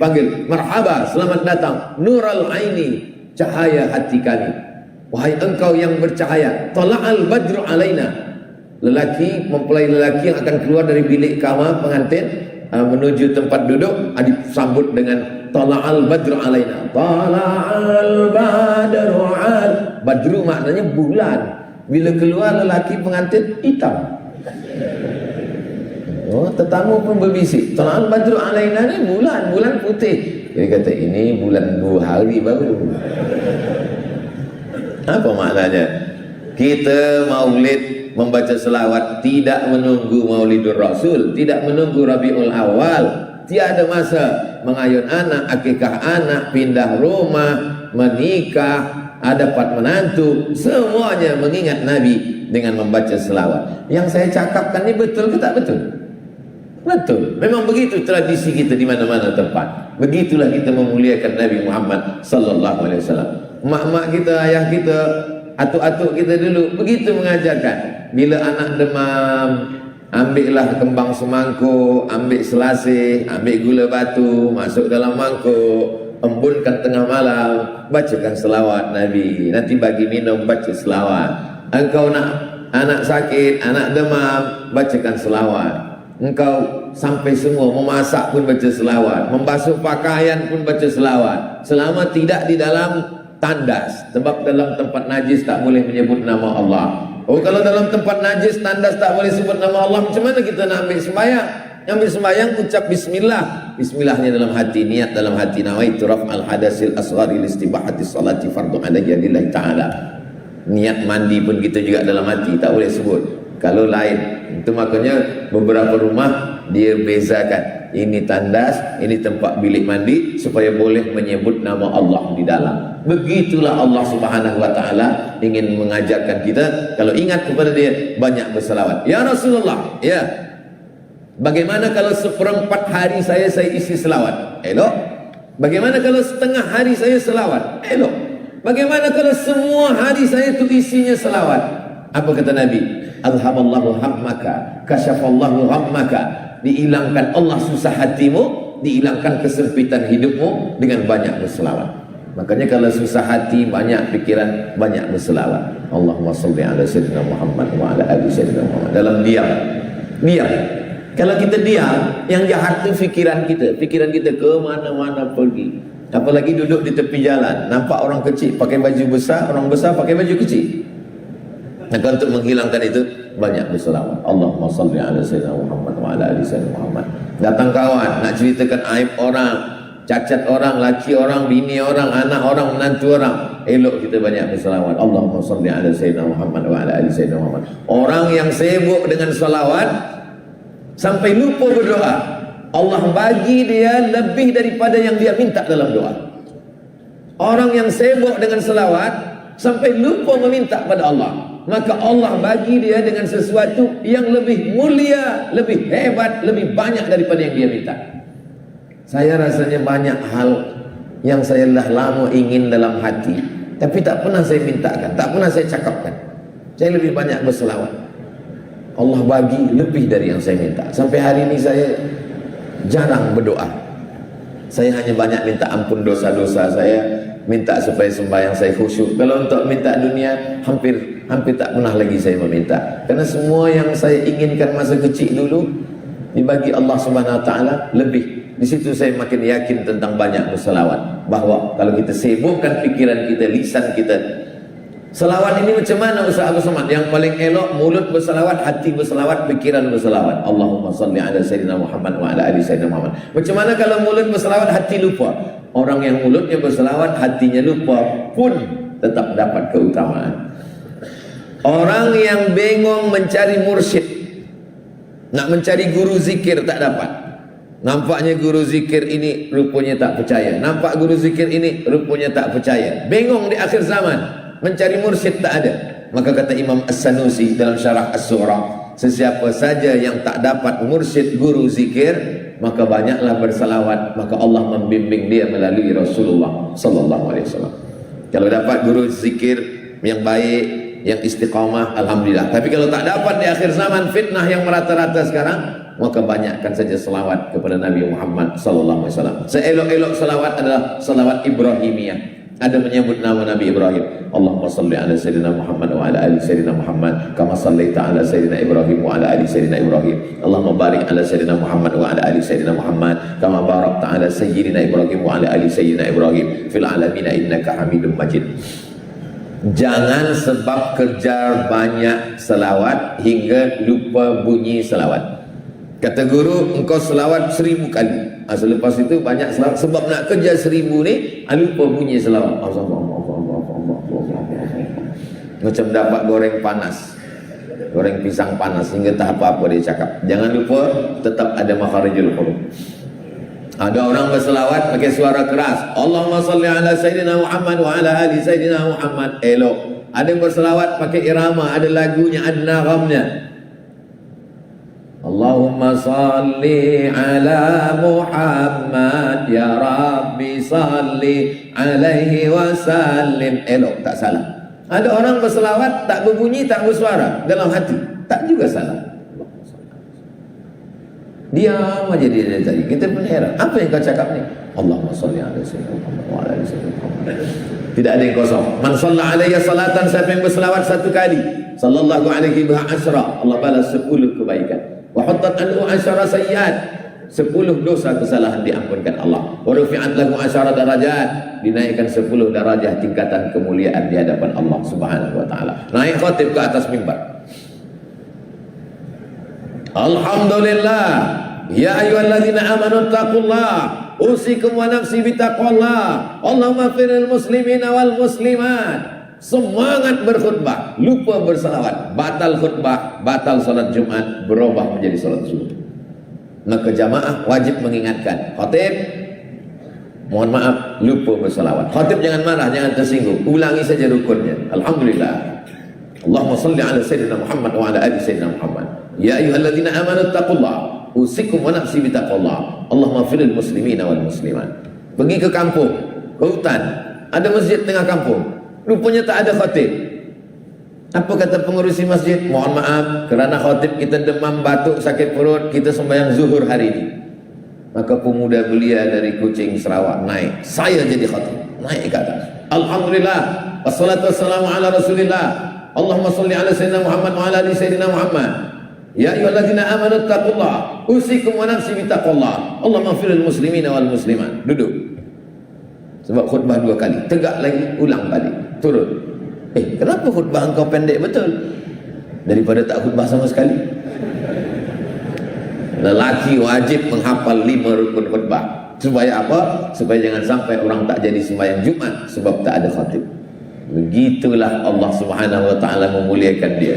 [SPEAKER 1] Panggil, marhaba, selamat datang, Nurul Aini, cahaya hati kami. Wahai engkau yang bercahaya, tala'al badru alaina. Mempelai lelaki yang akan keluar dari bilik kamar pengantin menuju tempat duduk, disambut dengan tala'al badru alaina. Tala'al badru al. Badru maknanya bulan. Bila keluar lelaki pengantin hitam. Tetamu pun berbisik, tala'al badru alaina ni bulan putih. Dia kata ini bulan 2 hari baru. Apa maknanya? Kita maulid membaca selawat tidak menunggu Maulidur Rasul, tidak menunggu Rabiul Awal. Tiada masa mengayun anak, akikah anak, pindah rumah, menikah, dapat menantu, semuanya mengingat Nabi dengan membaca selawat. Yang saya cakapkan ini betul ke tak betul? Betul, memang begitu tradisi kita di mana-mana tempat. Begitulah kita memuliakan Nabi Muhammad sallallahu alaihi wasallam. Mak-mak kita, ayah kita, atuk-atuk kita dulu begitu mengajarkan. Bila anak demam, ambillah kembang semangkuk, ambil selasih, ambil gula batu, masuk dalam mangkuk, embunkan tengah malam, bacakan selawat Nabi. Nanti bagi minum, baca selawat. Engkau nak anak sakit, anak demam, bacakan selawat. Engkau sampai semua memasak pun baca selawat, membasuh pakaian pun baca selawat, selama tidak di dalam tandas. Sebab dalam tempat najis tak boleh menyebut nama Allah. Kalau dalam tempat najis tandas tak boleh sebut nama Allah, macam mana kita nak ambil sembahyang? Ambil sembahyang ucap bismillah. Bismillahnya dalam hati, niat dalam hati, nawaitu raf'al hadasil asghari listibahati salati fardhu alayya lillahi ta'ala. Niat mandi pun kita juga dalam hati, tak boleh sebut. Kalau lain, itu makanya beberapa rumah dia bezakan. Ini tandas, ini tempat bilik mandi, supaya boleh menyebut nama Allah di dalam. Begitulah Allah Subhanahu wa ta'ala ingin mengajarkan kita. Kalau ingat kepada dia, banyak berselawat. Ya Rasulullah, ya, bagaimana kalau seperempat hari saya isi selawat? Elok. Bagaimana kalau setengah hari saya selawat? Elok. Bagaimana kalau semua hari saya itu isinya selawat? Apa kata Nabi? Alhamallahu hammaka, kasyafallahu hammaka. Dihilangkan Allah susah hatimu, dihilangkan kesempitan hidupmu dengan banyak berselawat. Makanya kalau susah hati, banyak pikiran, banyak berselawat. Allahumma salli ala sayyidina Muhammad wa ala ali sayyidina Muhammad. Dalam diam. Diam. Kalau kita diam, yang jahat itu pikiran kita. Pikiran kita ke mana-mana pergi. Apalagi duduk di tepi jalan, nampak orang kecil pakai baju besar, orang besar pakai baju kecil. Maka untuk menghilangkan itu, banyak berselawat. Allahumma salli ala sayyidina Muhammad wa ala ali sayyidina Muhammad. Datang kawan nak ceritakan aib orang, cacat orang, laki orang, bini orang, anak orang, menantu orang, elok kita banyak berselawat. Allahumma salli ala sayyidina Muhammad wa ala ali sayyidina Muhammad. Orang yang sibuk dengan selawat sampai lupa berdoa, Allah bagi dia lebih daripada yang dia minta dalam doa. Orang yang sibuk dengan selawat sampai lupa meminta pada Allah, maka Allah bagi dia dengan sesuatu yang lebih mulia, lebih hebat, lebih banyak daripada yang dia minta. Saya rasanya banyak hal yang saya dah lama ingin dalam hati, tapi tak pernah saya mintakan, tak pernah saya cakapkan. Saya lebih banyak berselawat. Allah bagi lebih dari yang saya minta. Sampai hari ini saya jarang berdoa. Saya hanya banyak minta ampun dosa-dosa saya, minta supaya sembahyang saya khusyuk. Kalau untuk minta dunia, hampir tak pernah lagi saya meminta. Karena semua yang saya inginkan masa kecil dulu dibagi Allah Subhanahu wa taala lebih. Di situ saya makin yakin tentang banyak berselawat, bahwa kalau kita sibukkan pikiran kita, lisan kita. Selawat ini macam mana Ustaz Abdul Somad? Yang paling elok mulut berselawat, hati berselawat, pikiran berselawat. Allahumma salli ala sayyidina Muhammad wa ala ali sayyidina Muhammad. Macam mana kalau mulut berselawat, hati lupa? Orang yang mulutnya berselawat, hatinya lupa pun tetap dapat keutamaan. Orang yang bingung mencari mursyid, nak mencari guru zikir tak dapat. Nampaknya guru zikir ini rupanya tak percaya. Nampak guru zikir ini rupanya tak percaya. Bingung di akhir zaman. Mencari mursyid tak ada. Maka kata Imam As-Sanusi dalam syarah As-Surah, sesiapa saja yang tak dapat mursyid guru zikir, maka banyaklah bersalawat, maka Allah membimbing dia melalui Rasulullah sallallahu alaihi wasallam. Kalau dapat guru zikir yang baik, yang istiqamah, alhamdulillah. Tapi kalau tak dapat di akhir zaman, fitnah yang merata-rata sekarang, maka banyakkan saja selawat kepada Nabi Muhammad sallallahu alaihi wasallam. Seelok-elok selawat adalah selawat Ibrahimiyah. Ada menyebut nama Nabi Ibrahim. Allahumma salli ala sayyidina Muhammad wa ala ali sayyidina Muhammad kama sallaita ala sayyidina Ibrahim wa ala ali sayyidina Ibrahim. Allahumma barik ala sayyidina Muhammad wa ala ali sayyidina Muhammad kama barakta ala sayyidina Ibrahim wa ala ali sayyidina Ibrahim fil alamin innaka Hamidum Majid. Jangan sebab kerja banyak selawat hingga lupa bunyi selawat. Kata guru, engkau selawat 1000 kali. Selepas itu banyak selawat. Sebab nak kerja 1000 ni, lupa bunyi selawat. Macam dapat goreng panas, goreng pisang panas, hingga tak apa-apa dia cakap. Jangan lupa, tetap ada makharijul huruf. Ada orang berselawat pakai suara keras. Allahumma salli ala sayyidina Muhammad wa ala ali sayyidina Muhammad. Elok. Ada yang berselawat pakai irama, ada lagunya, ada nagamnya. Allahumma salli ala Muhammad ya Rabbi salli alaihi wasallim. Elok, tak salah. Ada orang berselawat tak berbunyi, tak bersuara dalam hati, tak juga salah. Diam aja dia dari tadi. Kita pun heran, apa yang kau cakap ni? Allahumma salli ala sayyidina Muhammad wa ala ali sayyidina Muhammad. Tidak ada yang kosong. Man shalla alayya salatan, siapa yang berselawat 1 kali, sallallahu alaihi wa asra, Allah balas 10 kebaikan. Wa hattat anhu 10 sayyi'at, 10 dosa kesalahan diampunkan Allah. Wa rufi'at lahu 10 darajat, dinaikkan 10 darajah tingkatan kemuliaan di hadapan Allah Subhanahu wa taala. Naik khatib ke atas mimbar. Alhamdulillah, Ya ayyuhalladzina amanu taqullah usikum wa nafsi bitaqwallah. Allahumma firil muslimina wal muslimat. Semangat berkhutbah, lupa bersalawat, batal khutbah, batal salat Jumat, berubah menjadi salat zuhur. Maka jamaah wajib mengingatkan khatib, mohon maaf, lupa bersalawat. Khatib jangan marah, jangan tersinggung, ulangi saja rukunnya. Alhamdulillah. Allahumma salli ala sayyidina Muhammad wa ala ali sayyidina Muhammad. Ya ayyuhalladzina amanu taqullah usikum wa nafsi bitaqwallah. Allahumma firil muslimina wal muslimat. Pergi ke kampung, ke hutan, ada masjid tengah kampung, rupanya tak ada khatib. Apa kata pengurusi masjid? Mohon maaf, kerana khatib kita demam, batuk, sakit perut, kita sembahyang zuhur hari ini. Maka pemuda belia dari Kuching, Sarawak naik, saya jadi khatib, naik ke atas. Alhamdulillah, wassalatu wassalamu ala rasulillah. Allahumma salli ala sayyidina Muhammad wa ala ali sayyidina Muhammad. Ya ayyuhalladzina amanu taqullah usikum wa nafsi bitaqwallah. Allahumma firil muslimina wal muslimat. Duduk. Sebab khutbah 2 kali, tegak lagi, ulang balik, turun. Kenapa khutbah engkau pendek betul? Daripada tak khutbah sama sekali. Lelaki wajib menghafal 5 rukun khutbah. Supaya apa? Supaya jangan sampai orang tak jadi sembahyang Jumat sebab tak ada khatib. Begitulah Allah Subhanahu wa taala memuliakan dia.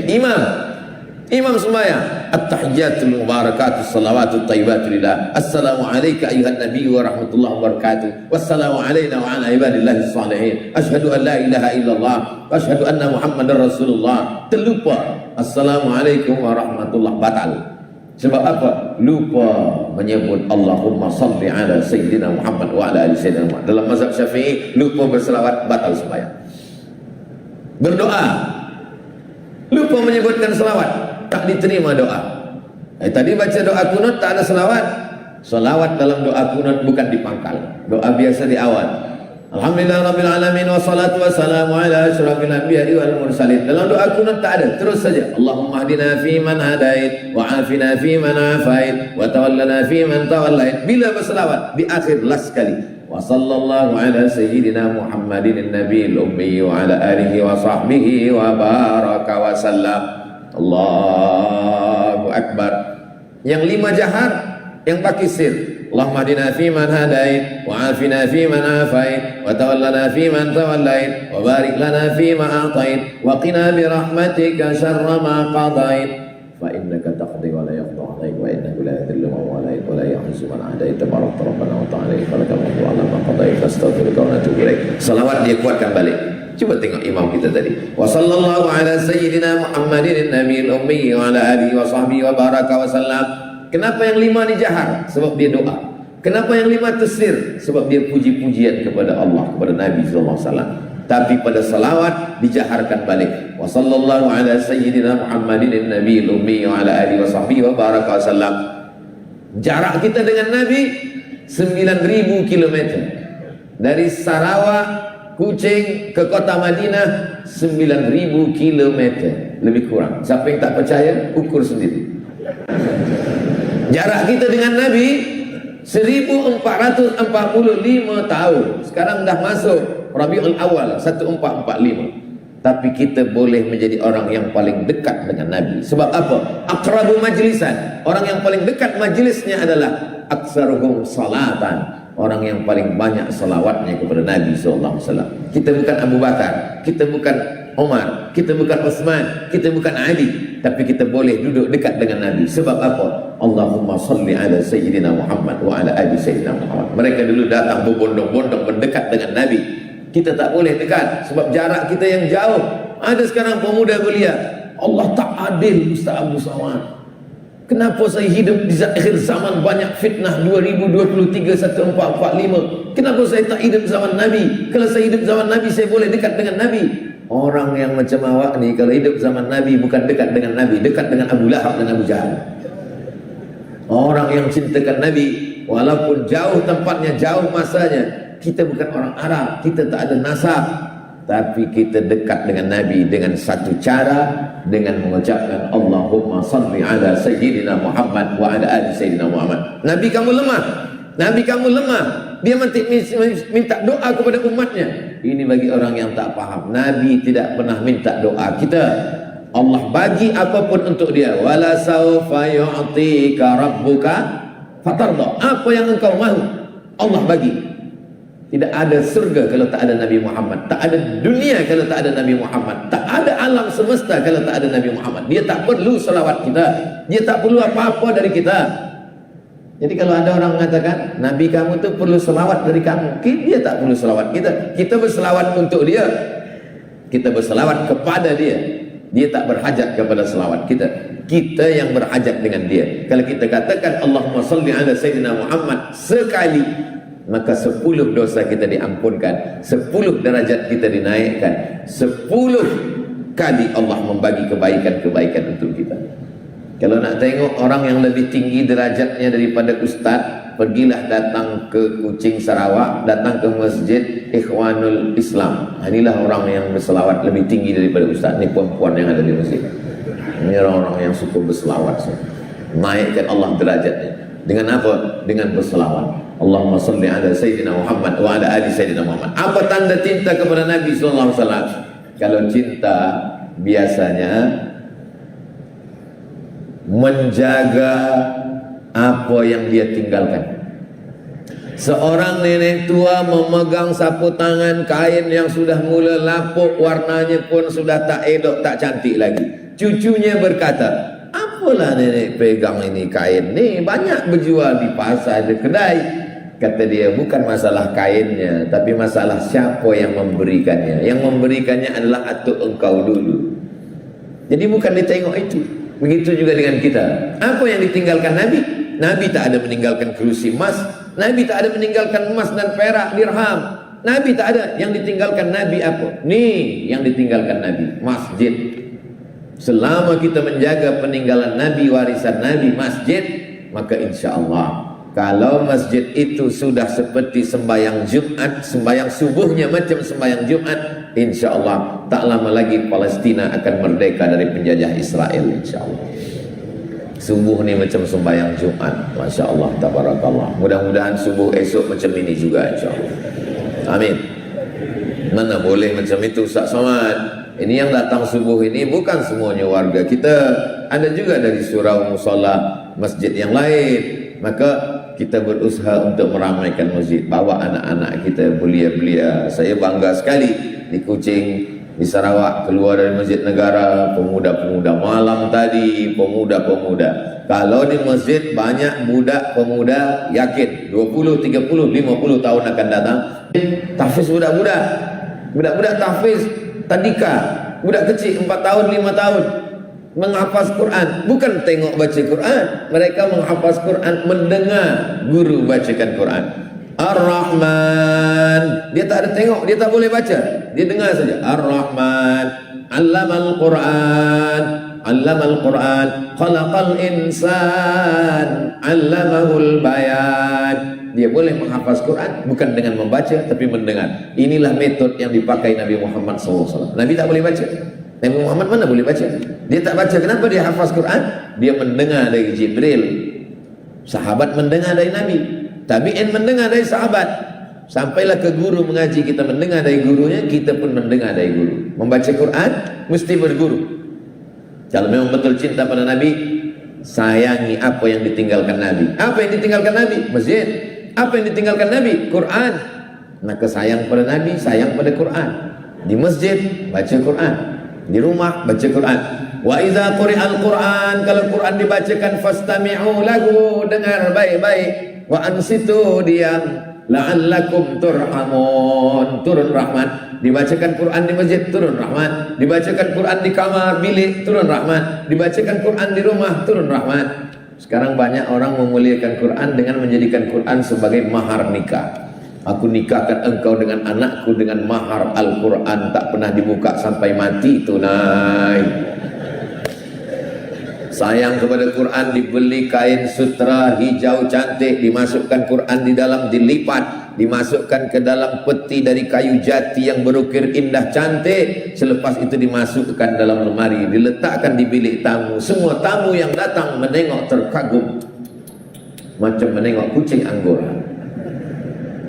[SPEAKER 1] Imam sembahyang, at-tahiyyatul mubarakatus salawatut thayyibatu lillah. Assalamu alayka ayyuhan nabiy wa rahmatullahi wa barakatuh. Wassalamu alayna wa ala ibadillahi shalihin. Asyhadu an la ilaha illallah wa asyhadu anna Muhammadar Rasulullah. Terlupa assalamualaikum warahmatullahi, batal. Sebab apa? Lupa menyebut Allahumma salli ala sayyidina Muhammad wa ala ali sayyidina Muhammad. Dalam mazhab Syafi'i, lupa berselawat batal sembahyang. Berdoa, lupa menyebutkan selawat, tak diterima doa. Tadi baca doa kunut tak ada selawat. Selawat dalam doa kunut bukan di pangkal, doa biasa di awal. Alhamdulillah rabbil alamin wassalatu wassalamu ala asyrafil anbiya'i wal mursalin. Dalam doa kunut tak ada, terus saja. Allahumma hdina fi man hadait wa afina fi man afait wa tawallana fi man tawallait. Bila berselawat di akhir last sekali. Wa sallallahu ala sayyidina Muhammadin nabiyil ummi wa ala alihi wa sahbihi wa baraka wa sallam. Allahu akbar. Yang 5 jahar, yang baki sir. Allahumma hdina fi man hadait wa afina fi man afait wa tawallana fi man tawallait wa barik lana fi ma atait wa qina bi rahmatika syarra ma qadait fa innaka taqdi wa la yaqda alaik wa innahu la yadhillu man walait wa la yu'izzu man adait tabarak rabbana wa ta'ala falakal mulku ala ma qadait fastaghfiruka wa atubu ilaik. Salawat dia kuatkan balik. Cuba tengok imam kita tadi. Wa sallallahu ala sayyidina Muhammadin nabiyil ummi wa ala alihi wa sahbihi wa baraka wa sallam. Kenapa yang 5 ni jahar? Sebab dia doa. Kenapa yang 5 tersir? Sebab dia puji-pujian kepada Allah, kepada Nabi sallallahu alaihi wasallam. Tapi pada salawat dijaharkan balik. Wa sallallahu ala sayyidina Muhammadin nabiyil ummi wa ala alihi wa sahbihi wa baraka wa sallam. Jarak kita dengan Nabi 9.000 km. Dari Sarawak, Kuching ke kota Madinah 9.000 km, lebih kurang. Siapa yang tak percaya, ukur sendiri. Jarak kita dengan Nabi 1445 tahun. Sekarang dah masuk Rabiul Awal 1445. Tapi kita boleh menjadi orang yang paling dekat dengan Nabi. Sebab apa? Aqrabu majlisan. Orang yang paling dekat majlisnya adalah aksaruhum salatan. Orang yang paling banyak salawatnya kepada Nabi sallallahu alaihi wasallam. Kita bukan Abu Bakar, kita bukan Umar, kita bukan Utsman, kita bukan Ali, tapi kita boleh duduk dekat dengan Nabi. Sebab apa? Allahumma salli ala sayyidina Muhammad wa ala ali sayyidina Muhammad. Mereka dulu datang berbondong-bondong mendekat dengan Nabi. Kita tak boleh dekat sebab jarak kita yang jauh. Ada sekarang pemuda belia, Allah tak adil Ustaz Abdul Somad. Kenapa saya hidup di akhir zaman banyak fitnah 2023 1445? Kenapa saya tak hidup zaman Nabi? Kalau saya hidup zaman Nabi, saya boleh dekat dengan Nabi. Orang yang macam awak ni kalau hidup zaman Nabi bukan dekat dengan Nabi, dekat dengan Abu Lahab dan Abu Jahal. Orang yang cintakan Nabi walaupun jauh tempatnya, jauh masanya. Kita bukan orang Arab, kita tak ada nasab, tapi kita dekat dengan Nabi dengan satu cara, dengan mengucapkan Allahumma salli ala sayyidina Muhammad wa ala ali sayyidina Muhammad. Nabi kamu lemah, Nabi kamu lemah. Dia minta doa kepada umatnya. Ini bagi orang yang tak faham. Nabi tidak pernah minta doa kita. Allah bagi apapun untuk dia. Wala sawfa yu'tika rabbuka fatarda. Apa yang engkau mahu, Allah bagi. Tidak ada surga kalau tak ada Nabi Muhammad. Tak ada dunia kalau tak ada Nabi Muhammad. Tak ada alam semesta kalau tak ada Nabi Muhammad. Dia tak perlu selawat kita. Dia tak perlu apa-apa dari kita. Jadi kalau ada orang mengatakan Nabi kamu tu perlu selawat dari kamu, dia tak perlu selawat kita. Kita berselawat untuk dia. Kita berselawat kepada dia. Dia tak berhajat kepada selawat kita. Kita yang berhajat dengan dia. Kalau kita katakan Allahumma salli ala Sayyidina Muhammad sekali, maka 10 dosa kita diampunkan, 10 derajat kita dinaikkan, 10 kali Allah membagi kebaikan-kebaikan untuk kita. Kalau nak tengok orang yang lebih tinggi derajatnya daripada ustaz, pergilah datang ke Kuching Sarawak, datang ke Masjid Ikhwanul Islam. Inilah orang yang berselawat lebih tinggi daripada ustaz. Ini perempuan yang ada di masjid. Ini orang-orang yang suka berselawat. Naikkan Allah derajatnya. Dengan apa? Dengan berselawat. Allahumma salli ala Sayyidina Muhammad wa ala ali Sayyidina Muhammad. Apa tanda cinta kepada Nabi sallallahu alaihi wasallam? Kalau cinta biasanya menjaga apa yang dia tinggalkan. Seorang nenek tua memegang sapu tangan kain yang sudah mula lapuk, warnanya pun sudah tak elok, tak cantik lagi. Cucunya berkata, apalah nenek pegang ini kain ni, banyak berjual di pasar, di kedai. Kata dia, bukan masalah kainnya, tapi masalah siapa yang memberikannya. Yang memberikannya adalah atuk engkau dulu. Jadi bukan ditengok itu. Begitu juga dengan kita. Apa yang ditinggalkan Nabi? Nabi tak ada meninggalkan kerusi emas. Nabi tak ada meninggalkan emas dan perak, dirham. Nabi tak ada. Yang ditinggalkan Nabi apa? Nih yang ditinggalkan Nabi, masjid. Selama kita menjaga peninggalan Nabi, warisan Nabi, masjid, maka insya Allah, kalau masjid itu sudah seperti sembahyang Jumat, sembahyang subuhnya macam sembahyang Jumat, insya Allah tak lama lagi Palestina akan merdeka dari penjajah Israel, insya Allah. Subuh ni macam sembahyang Jumat, masya Allah, tabarakallah. Mudah-mudahan subuh esok macam ini juga, insya Allah. Amin. Mana boleh macam itu, Ustaz Somad? Ini yang datang subuh ini bukan semuanya warga kita, ada juga dari surau, musola, masjid yang lain. Maka kita berusaha untuk meramaikan masjid, bawa anak-anak kita, belia-belia. Saya bangga sekali di Kuching, di Sarawak, keluar dari Masjid Negara, pemuda-pemuda malam tadi, pemuda-pemuda. Kalau di masjid banyak budak pemuda, yakin 20, 30, 50 tahun akan datang. Tahfiz budak-budak, budak-budak tahfiz tadika, budak kecil 4 tahun, 5 tahun menghafaz Quran, bukan tengok baca Quran. Mereka menghafaz Quran, mendengar guru bacakan Quran. Ar-Rahman, dia tak ada tengok, dia tak boleh baca, dia dengar saja. Ar-Rahman, Allamal Quran, Allamal Quran, Khalaqal Insan, Allamahul Bayan. Dia boleh menghafaz Quran bukan dengan membaca tapi mendengar. Inilah metode yang dipakai Nabi Muhammad SAW. Nabi tak boleh baca. Nabi Muhammad mana boleh baca? Dia tak baca. Kenapa dia hafaz Quran? Dia mendengar dari Jibril. Sahabat mendengar dari Nabi. Tabi'in mendengar dari sahabat. Sampailah ke guru mengaji, kita mendengar dari gurunya, kita pun mendengar dari guru. Membaca Quran mesti berguru. Kalau memang betul cinta pada Nabi, sayangi apa yang ditinggalkan Nabi. Apa yang ditinggalkan Nabi? Masjid. Apa yang ditinggalkan Nabi? Quran. Maka sayang pada Nabi, sayang pada Quran. Di masjid baca Quran, di rumah baca Quran. Wa idza quri'al Quran, kalau Quran dibacakan fastami'u lahu, dengar baik-baik. Wa ansitu, diam, la'allakum turhamun, turun rahmat. Dibacakan Quran di masjid, turun rahmat. Dibacakan Quran di kamar bilik, turun rahmat. Dibacakan Quran di rumah, turun rahmat. Sekarang banyak orang memuliakan Quran dengan menjadikan Quran sebagai mahar nikah. Aku nikahkan engkau dengan anakku dengan mahar Al-Quran, tak pernah dibuka sampai mati, tunai. Sayang kepada Quran, dibeli kain sutra hijau cantik, dimasukkan Quran di dalam, dilipat, dimasukkan ke dalam peti dari kayu jati yang berukir indah cantik. Selepas itu dimasukkan dalam lemari, diletakkan di bilik tamu. Semua tamu yang datang menengok terkagum macam menengok kucing Anggora.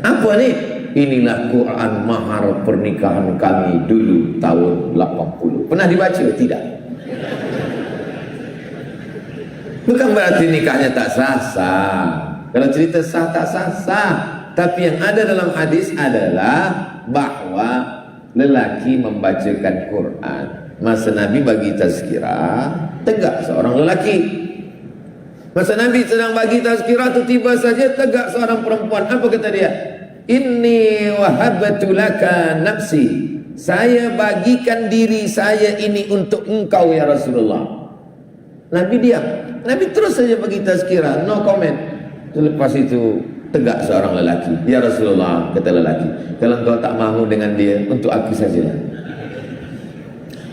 [SPEAKER 1] Apa ni? Inilah Quran mahar pernikahan kami dulu tahun 80. Pernah dibaca? Tidak. Bukan berarti nikahnya tak sah, Kalau cerita sah tak sah, sah. Tapi yang ada dalam hadis adalah bahwa lelaki membacakan Quran. Masa Nabi bagi tazkirah, tegak seorang lelaki. Masa Nabi sedang bagi tazkirah tu tiba saja tegak seorang perempuan. Apa kata dia? Inni wahabtu laka nafsi. Saya bagikan diri saya ini untuk engkau ya Rasulullah. Nabi diam. Nabi terus saja bagi tazkirah, no comment. Lepas itu tegak seorang lelaki. Ya Rasulullah, kata lelaki, kalau engkau tak mahu dengan dia, untuk aku saja.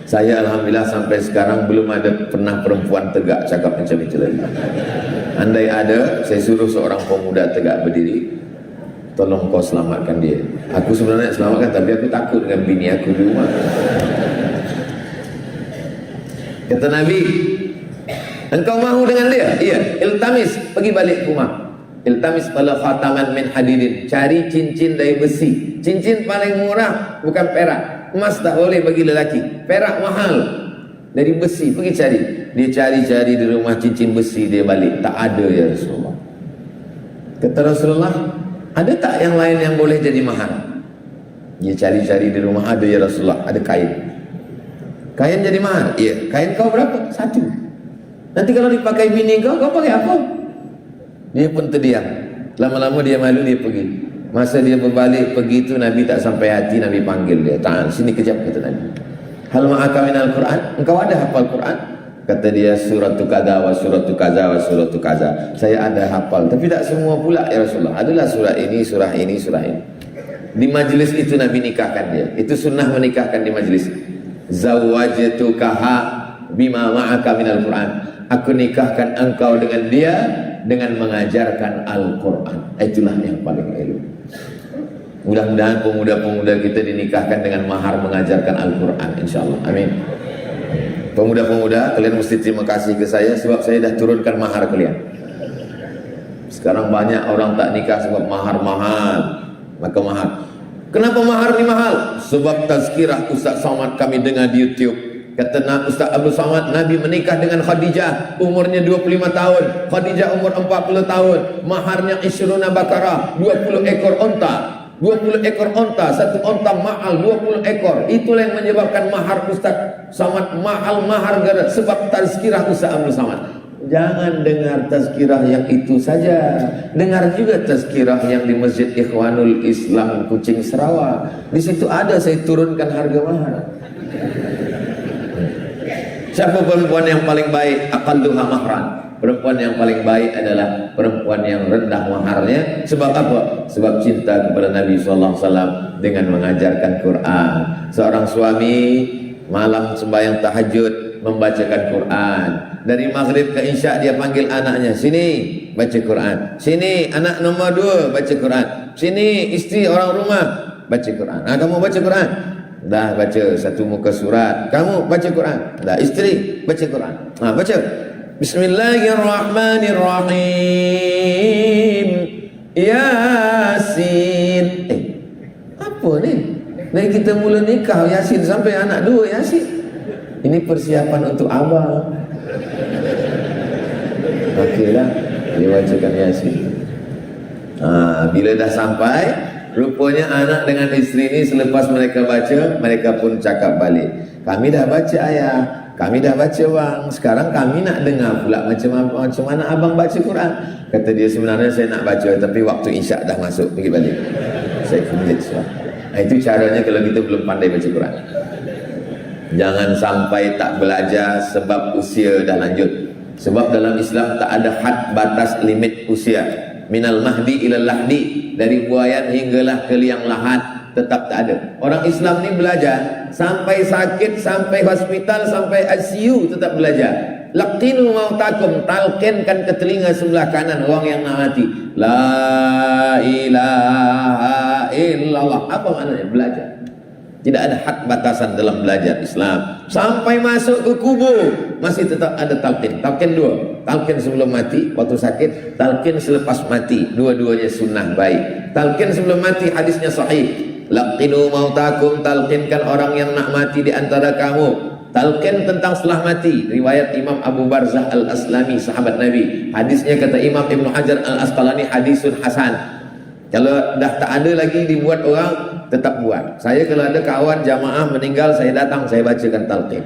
[SPEAKER 1] Saya alhamdulillah sampai sekarang belum ada pernah perempuan tegak cakap macam itu lagi. Andai ada, saya suruh seorang pemuda tegak berdiri, tolong kau selamatkan dia. Aku sebenarnya selamatkan, tapi aku takut dengan bini aku di rumah. Kata Nabi, engkau mahu dengan dia? Iya. Iltamis, pergi balik ke rumah. Iltamis pada khataman min hadidin. Cari cincin dari besi. Cincin paling murah bukan perak. Emas tak boleh bagi lelaki. Perak mahal. Dari besi, pergi cari. Dia cari-cari di rumah cincin besi, dia balik. Tak ada ya Rasulullah. Kata Rasulullah, ada tak yang lain yang boleh jadi mahal? Dia cari-cari di rumah, ada ya Rasulullah, ada kain. Kain jadi mahal? Iya. Kain kau berapa? 1. Nanti kalau dipakai bini kau pakai apa? Dia pun terdiam. Lama-lama dia malu, dia pergi. Masa dia berbalik pergi itu, Nabi tak sampai hati, Nabi panggil dia. Tahan, sini kejap, kata Nabi. Hal ma'aka minal Quran? Engkau ada hafal Quran? Kata dia, suratu kaza wa suratu kaza wa suratu kaza. Saya ada hafal, tapi tak semua pula ya Rasulullah. Adalah surah ini, surah ini, surah ini. Di majlis itu Nabi nikahkan dia. Itu sunnah menikahkan di majlis. Zawwajtukaha bima ma'aka minal Quran. Aku nikahkan engkau dengan dia dengan mengajarkan Al-Quran. Itulah yang paling elok. Mudah-mudahan pemuda-pemuda kita dinikahkan dengan mahar mengajarkan Al-Quran, insyaAllah. Amin. Pemuda-pemuda, kalian mesti terima kasih ke saya sebab saya dah turunkan mahar kalian. Sekarang banyak orang tak nikah sebab mahar mahal. Maka mahar. Kenapa mahar ni mahal? Sebab tazkirah Ustaz Somad kami dengar di YouTube. Kata Ustaz Abdul Somad, Nabi menikah dengan Khadijah, umurnya 25 tahun. Khadijah umur 40 tahun. Maharnya Ishruna Bakarah, 20 ekor onta. 20 ekor onta, satu onta mahal 20 ekor. Itulah yang menyebabkan mahar Ustaz Somad mahal, mahar gara sebab tazkirah Ustaz Abdul Somad. Jangan dengar tazkirah yang itu saja. Dengar juga tazkirah yang di Masjid Ikhwanul Islam Kucing Sarawak. Di situ ada saya turunkan harga mahar. Siapa perempuan yang paling baik? Aqalluha mahran. Perempuan yang paling baik adalah perempuan yang rendah maharnya. Sebab apa? Sebab cinta kepada Nabi SAW dengan mengajarkan Quran. Seorang suami malam sembahyang tahajud membacakan Quran. Dari maghrib ke isya dia panggil anaknya, sini baca Quran. Sini anak nombor 2 baca Quran. Sini isteri orang rumah baca Quran. Kamu baca Quran? Dah baca satu muka surat. Kamu baca Quran? Dah, isteri baca Quran. Baca. Bismillahirrahmanirrahim. Yasin. Apa ni? Dari kita mula nikah Yasin sampai anak 2 Yasin. Ini persiapan untuk abang. Okeylah, dia bacakan Yasin. Bila dah sampai, rupanya anak dengan isteri ini selepas mereka baca, mereka pun cakap balik. Kami dah baca ayah, kami dah baca bang. Sekarang kami nak dengar pula macam mana abang baca Quran. Kata dia, sebenarnya saya nak baca, tapi waktu isyak dah masuk, pergi balik. Saya kumlit suara. Itu caranya kalau kita belum pandai baca Quran. Jangan sampai tak belajar sebab usia dah lanjut. Sebab dalam Islam tak ada had batas limit usia. Minal mahdi ilal lahdi, dari buayan hinggalah ke liang lahat, tetap tak ada. Orang Islam ni belajar sampai sakit, sampai hospital, sampai ICU tetap belajar. Laqinu mautakum, talqinkan ke telinga sebelah kanan orang yang nak mati. La ilaha illallah. Apa maknanya? Belajar. Tidak ada had batasan dalam belajar Islam. Sampai masuk ke kubur masih tetap ada talqin. Talqin 2. Talqin sebelum mati waktu sakit, talqin selepas mati. Dua-duanya sunnah baik. Talqin sebelum mati hadisnya sahih. Laqinu mautakum, talqinkan orang yang nak mati di antara kamu. Talqin tentang setelah mati, riwayat Imam Abu Barzah Al-Aslami, sahabat Nabi. Hadisnya kata Imam Ibn Hajar Al-Asqalani hadisun hasan. Kalau dah tak ada lagi dibuat orang, tetap buat. Saya kalau ada kawan jamaah meninggal, saya datang, saya bacakan talqin.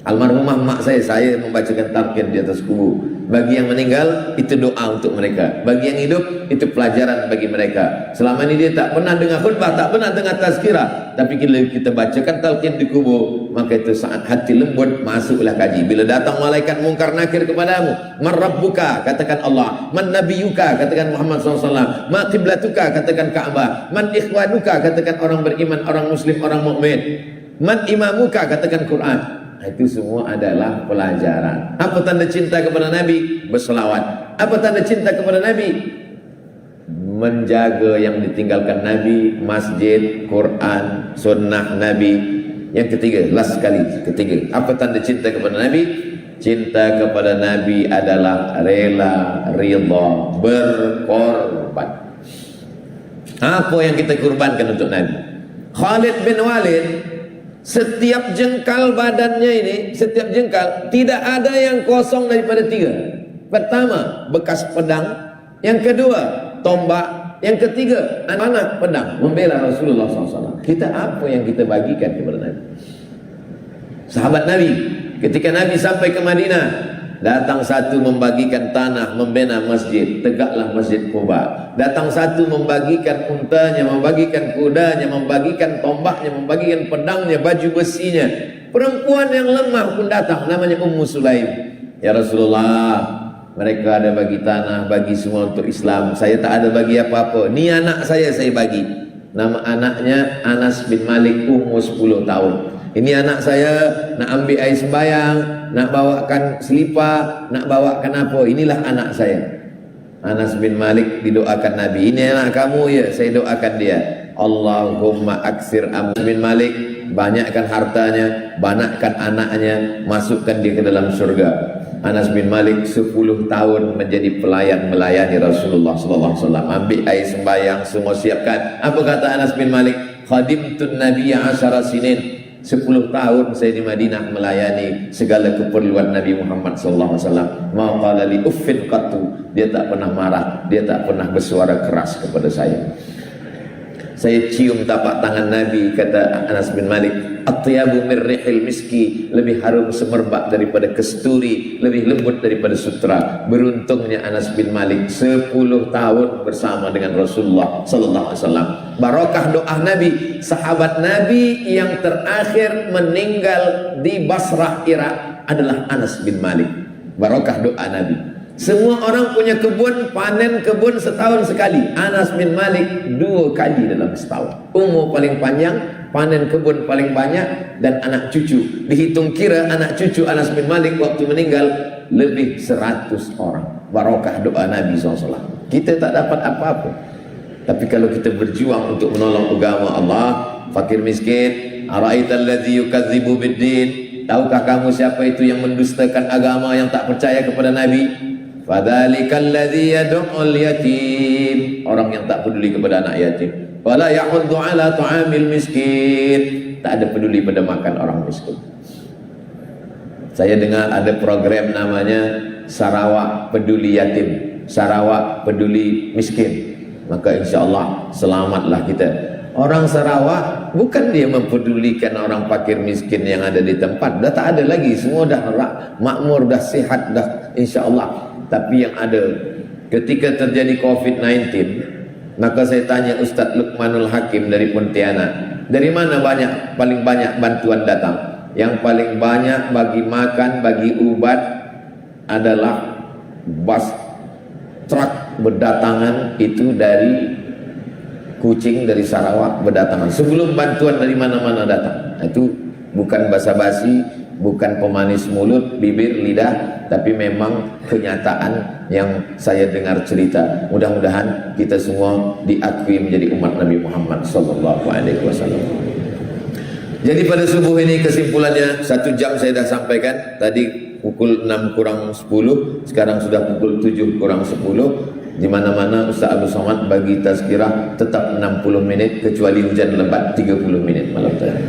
[SPEAKER 1] Almarhumah mak saya membacakan talqin di atas kubur. Bagi yang meninggal, itu doa untuk mereka. Bagi yang hidup, itu pelajaran bagi mereka. Selama ini dia tak pernah dengar khutbah, tak pernah dengar tazkirah. Tapi bila kita bacakan talqin di kubur, maka itu saat hati lembut, masuklah kaji. Bila datang malaikat mungkar nakir kepadamu, man rabbuka, katakan Allah. Man nabiyuka, katakan Muhammad SAW. Ma qiblatuka, katakan Ka'bah. Man ikhwanuka, katakan orang beriman, orang muslim, orang mukmin. Man imamuka, katakan Quran. Itu semua adalah pelajaran. Apa tanda cinta kepada Nabi? Berselawat. Apa tanda cinta kepada Nabi? Menjaga yang ditinggalkan Nabi, masjid, Quran, sunnah Nabi. Yang ketiga, last sekali, ketiga. Apa tanda cinta kepada Nabi? Cinta kepada Nabi adalah rela, ridha, berkorban. Apa yang kita korbankan untuk Nabi? Khalid bin Walid, setiap jengkal badannya ini, setiap jengkal, tidak ada yang kosong daripada tiga. Pertama, bekas pedang. Yang kedua, tombak. Yang ketiga, anak pedang, membela Rasulullah SAW. Kita apa yang kita bagikan kepada Nabi? Sahabat Nabi, ketika Nabi sampai ke Madinah, datang satu membagikan tanah, membina masjid, tegaklah masjid Quba. Datang satu membagikan untanya, membagikan kudanya, membagikan tombaknya, membagikan pedangnya, baju besinya. Perempuan yang lemah pun datang, namanya Ummu Sulaim. Ya Rasulullah, mereka ada bagi tanah, bagi semua untuk Islam. Saya tak ada bagi apa-apa. Ni anak saya bagi. Nama anaknya Anas bin Malik, umur 10 tahun. Ini anak saya nak ambil air sembayang, nak bawakan selipar, nak bawakan apa. Inilah anak saya. Anas bin Malik didoakan Nabi. Ini anak kamu ya, saya doakan dia. Allahumma aksir Anas bin Malik, banyakkan hartanya, banyakkan anaknya, masukkan dia ke dalam surga. Anas bin Malik 10 tahun menjadi pelayan melayani Rasulullah sallallahu alaihi wasallam. Ambil air sembayang, semua siapkan. Apa kata Anas bin Malik? Khadimtun nabiyya 10 sinin. 10 tahun saya di Madinah melayani segala keperluan Nabi Muhammad sallallahu alaihi wasallam. Ma qala li uffin qattu. Dia tak pernah marah, dia tak pernah bersuara keras kepada saya. Saya cium tapak tangan Nabi, kata Anas bin Malik, at-tyabu min rihil miski, lebih harum semerbak daripada kesturi, lebih lembut daripada sutra. Beruntungnya Anas bin Malik 10 tahun bersama dengan Rasulullah sallallahu alaihi wasallam. Barakah doa Nabi, sahabat Nabi yang terakhir meninggal di Basrah, Irak adalah Anas bin Malik. Barakah doa Nabi. Semua orang punya kebun, panen kebun setahun sekali. Anas bin Malik 2 kali dalam setahun. Umur paling panjang, panen kebun paling banyak, dan anak cucu. Dihitung kira anak cucu Anas bin Malik waktu meninggal lebih 100 orang. Barakah doa Nabi SAW. Kita tak dapat apa-apa, tapi kalau kita berjuang untuk menolong agama Allah, fakir miskin, ara'aital ladzi yukadzibu biddin, tahukah kamu siapa itu yang mendustakan agama, yang tak percaya kepada Nabi? Fadzalikal ladzi yad'ul yatim, orang yang tak peduli kepada anak yatim. Wala yahuddu ala ta'amil miskin, tak ada peduli pada makan orang miskin. Saya dengar ada program namanya Sarawak Peduli Yatim, Sarawak Peduli Miskin. Maka insya-Allah selamatlah kita. Orang Sarawak bukan dia mempedulikan orang fakir miskin yang ada di tempat, dah tak ada lagi, semua dah makmur, dah sihat dah insya-Allah. Tapi yang ada ketika terjadi COVID-19, maka saya tanya Ustaz Luqmanul Hakim dari Pontianak, dari mana paling banyak bantuan datang? Yang paling banyak bagi makan, bagi ubat adalah bus truk berdatangan itu dari Kuching, dari Sarawak berdatangan. Sebelum bantuan dari mana-mana datang. Itu bukan basa-basi, bukan pemanis mulut, bibir, lidah, tapi memang kenyataan yang saya dengar cerita. Mudah-mudahan kita semua diakui menjadi umat Nabi Muhammad sallallahu alaihi wasallam. Jadi pada subuh ini kesimpulannya, 1 jam saya dah sampaikan. Tadi pukul 6 kurang 10, sekarang sudah pukul 7 kurang 10. Di mana-mana Ustaz Abdul Somad bagi tazkirah tetap 60 menit, kecuali hujan lebat 30 menit malam tadi.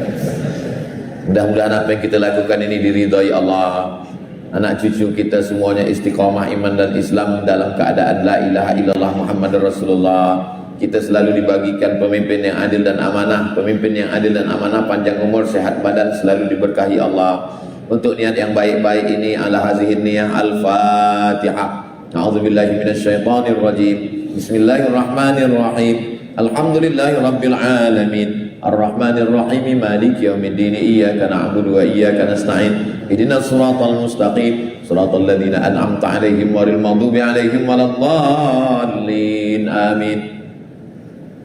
[SPEAKER 1] Mudah-mudahan apa yang kita lakukan ini diridhai Allah. Anak cucu kita semuanya istiqamah iman dan Islam dalam keadaan la ilaha illallah Muhammadur Rasulullah. Kita selalu dibagikan pemimpin yang adil dan amanah, pemimpin yang adil dan amanah, panjang umur, sehat badan, selalu diberkahi Allah. Untuk niat yang baik-baik ini, ala hazihin niyah, al-Fatihah. A'udzubillahi minasyaitonir rajim. Bismillahirrahmanirrahim. Alhamdulillahi rabbil alamin. Ar-Rahmanir Rahim, Maliki yaumiddin. Iyyaka na'budu wa iyyaka nasta'in. Ihdinas siratal mustaqim, siratal ladzina an'amta 'alaihim ghairil maghdubi 'alaihim waladdallin. Amin.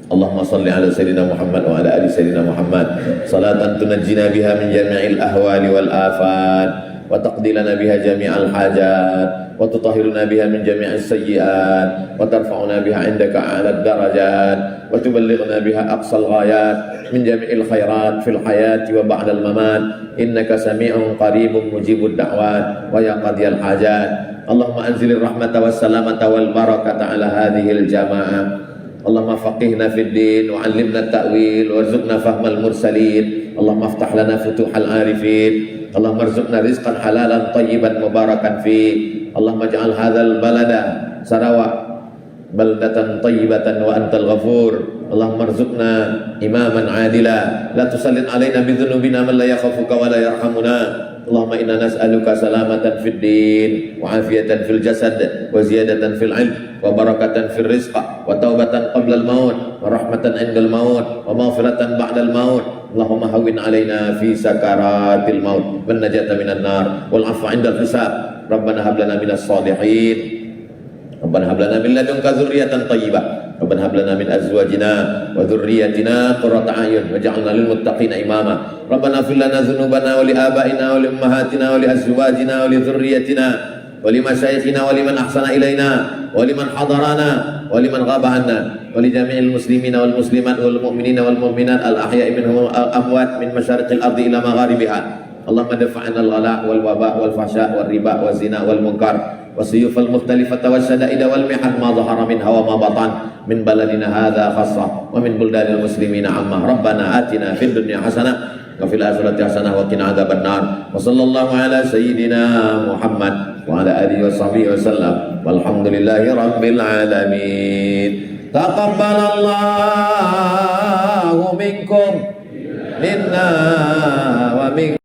[SPEAKER 1] Allahumma shalli ala sayyidina Muhammad wa ala ali sayyidina Muhammad salatan tunajjina biha min jami'il ahwali wal afat wa taqdi lana biha jami'al hajat wa tutahhiruna biha min jami'is sayyi'at wa tarfa'una biha 'indaka 'alad darajat wa tuballighuna biha aqsal ghayat min jami'il khairat fil hayati wa ba'dal mamat innaka sami'un qaribun mujibud da'wat wa ya qadiyal hajat. Allahumma anzilir rahmata was salamata wal barakata ala hadhil jamaah. Allahumma faqihna fid din wa 'allimna at-ta'wil warzuqna fahmal mursalin. Allahumma aftah lana futuhal arifin. Allahumma arzuqna rizqan halalan tayyiban mubarakan fi. Allahumma ij'al hadzal balada Sarawak baldatan tayyibatan wa antal ghafur. Allahumma arzuqna imaman adila la tusallit alaina bi dhunubina man la yakhafuka wa la yarhamuna. Allahumma inna nas'aluka salamatan fid din wa afiyatan fil jasad wa ziyadatan fil ilm wa barakatan fil rizq wa taubatan qabla al maut wa rahmatan indal maut wa maghfiratan ba'da al maut. Allahumma hawwin alaina fi sakaratil maut wan najata minan nar wal 'afwa 'indal hisab. Rabbana hab lana minas shalihin. Rabbana hab lana min ladunka dzurriyyatan thayyibah. Rabbana hab lana min azwajina wa dzurriyyatina qurrata a'yun waj'alna lil muttaqina imama. Rabbana ighfir lana dzunubana wa li abaina wa li ummahatina wa li azwajina wa li dzurriyyatina wa li masyayikhina wa liman ahsana ilaina wa liman hadarana wa liman ghaba 'anna wa li jami'il muslimina wal muslimat wal mu'minina wal mu'minat al ahya'i minhum al amwat min masyariqil ardi ila magharibiha. Allahumma dafa'na al ghala wal waba wal fahsya wal riba wal zina wal munkar والسيوف المختلفة والشدائد والمحن ما ظهر منها وما بطن من بلدنا هذا خاصة ومن بلدان المسلمين عامة. ربنا آتنا في الدنيا حسنة وفي الآخرة حسنة وقنا عذاب النار. وصلى الله على سيدنا محمد وعلى آله وصحبه وسلم والحمد لله رب العالمين. تقبل الله منكم منا ومنكم.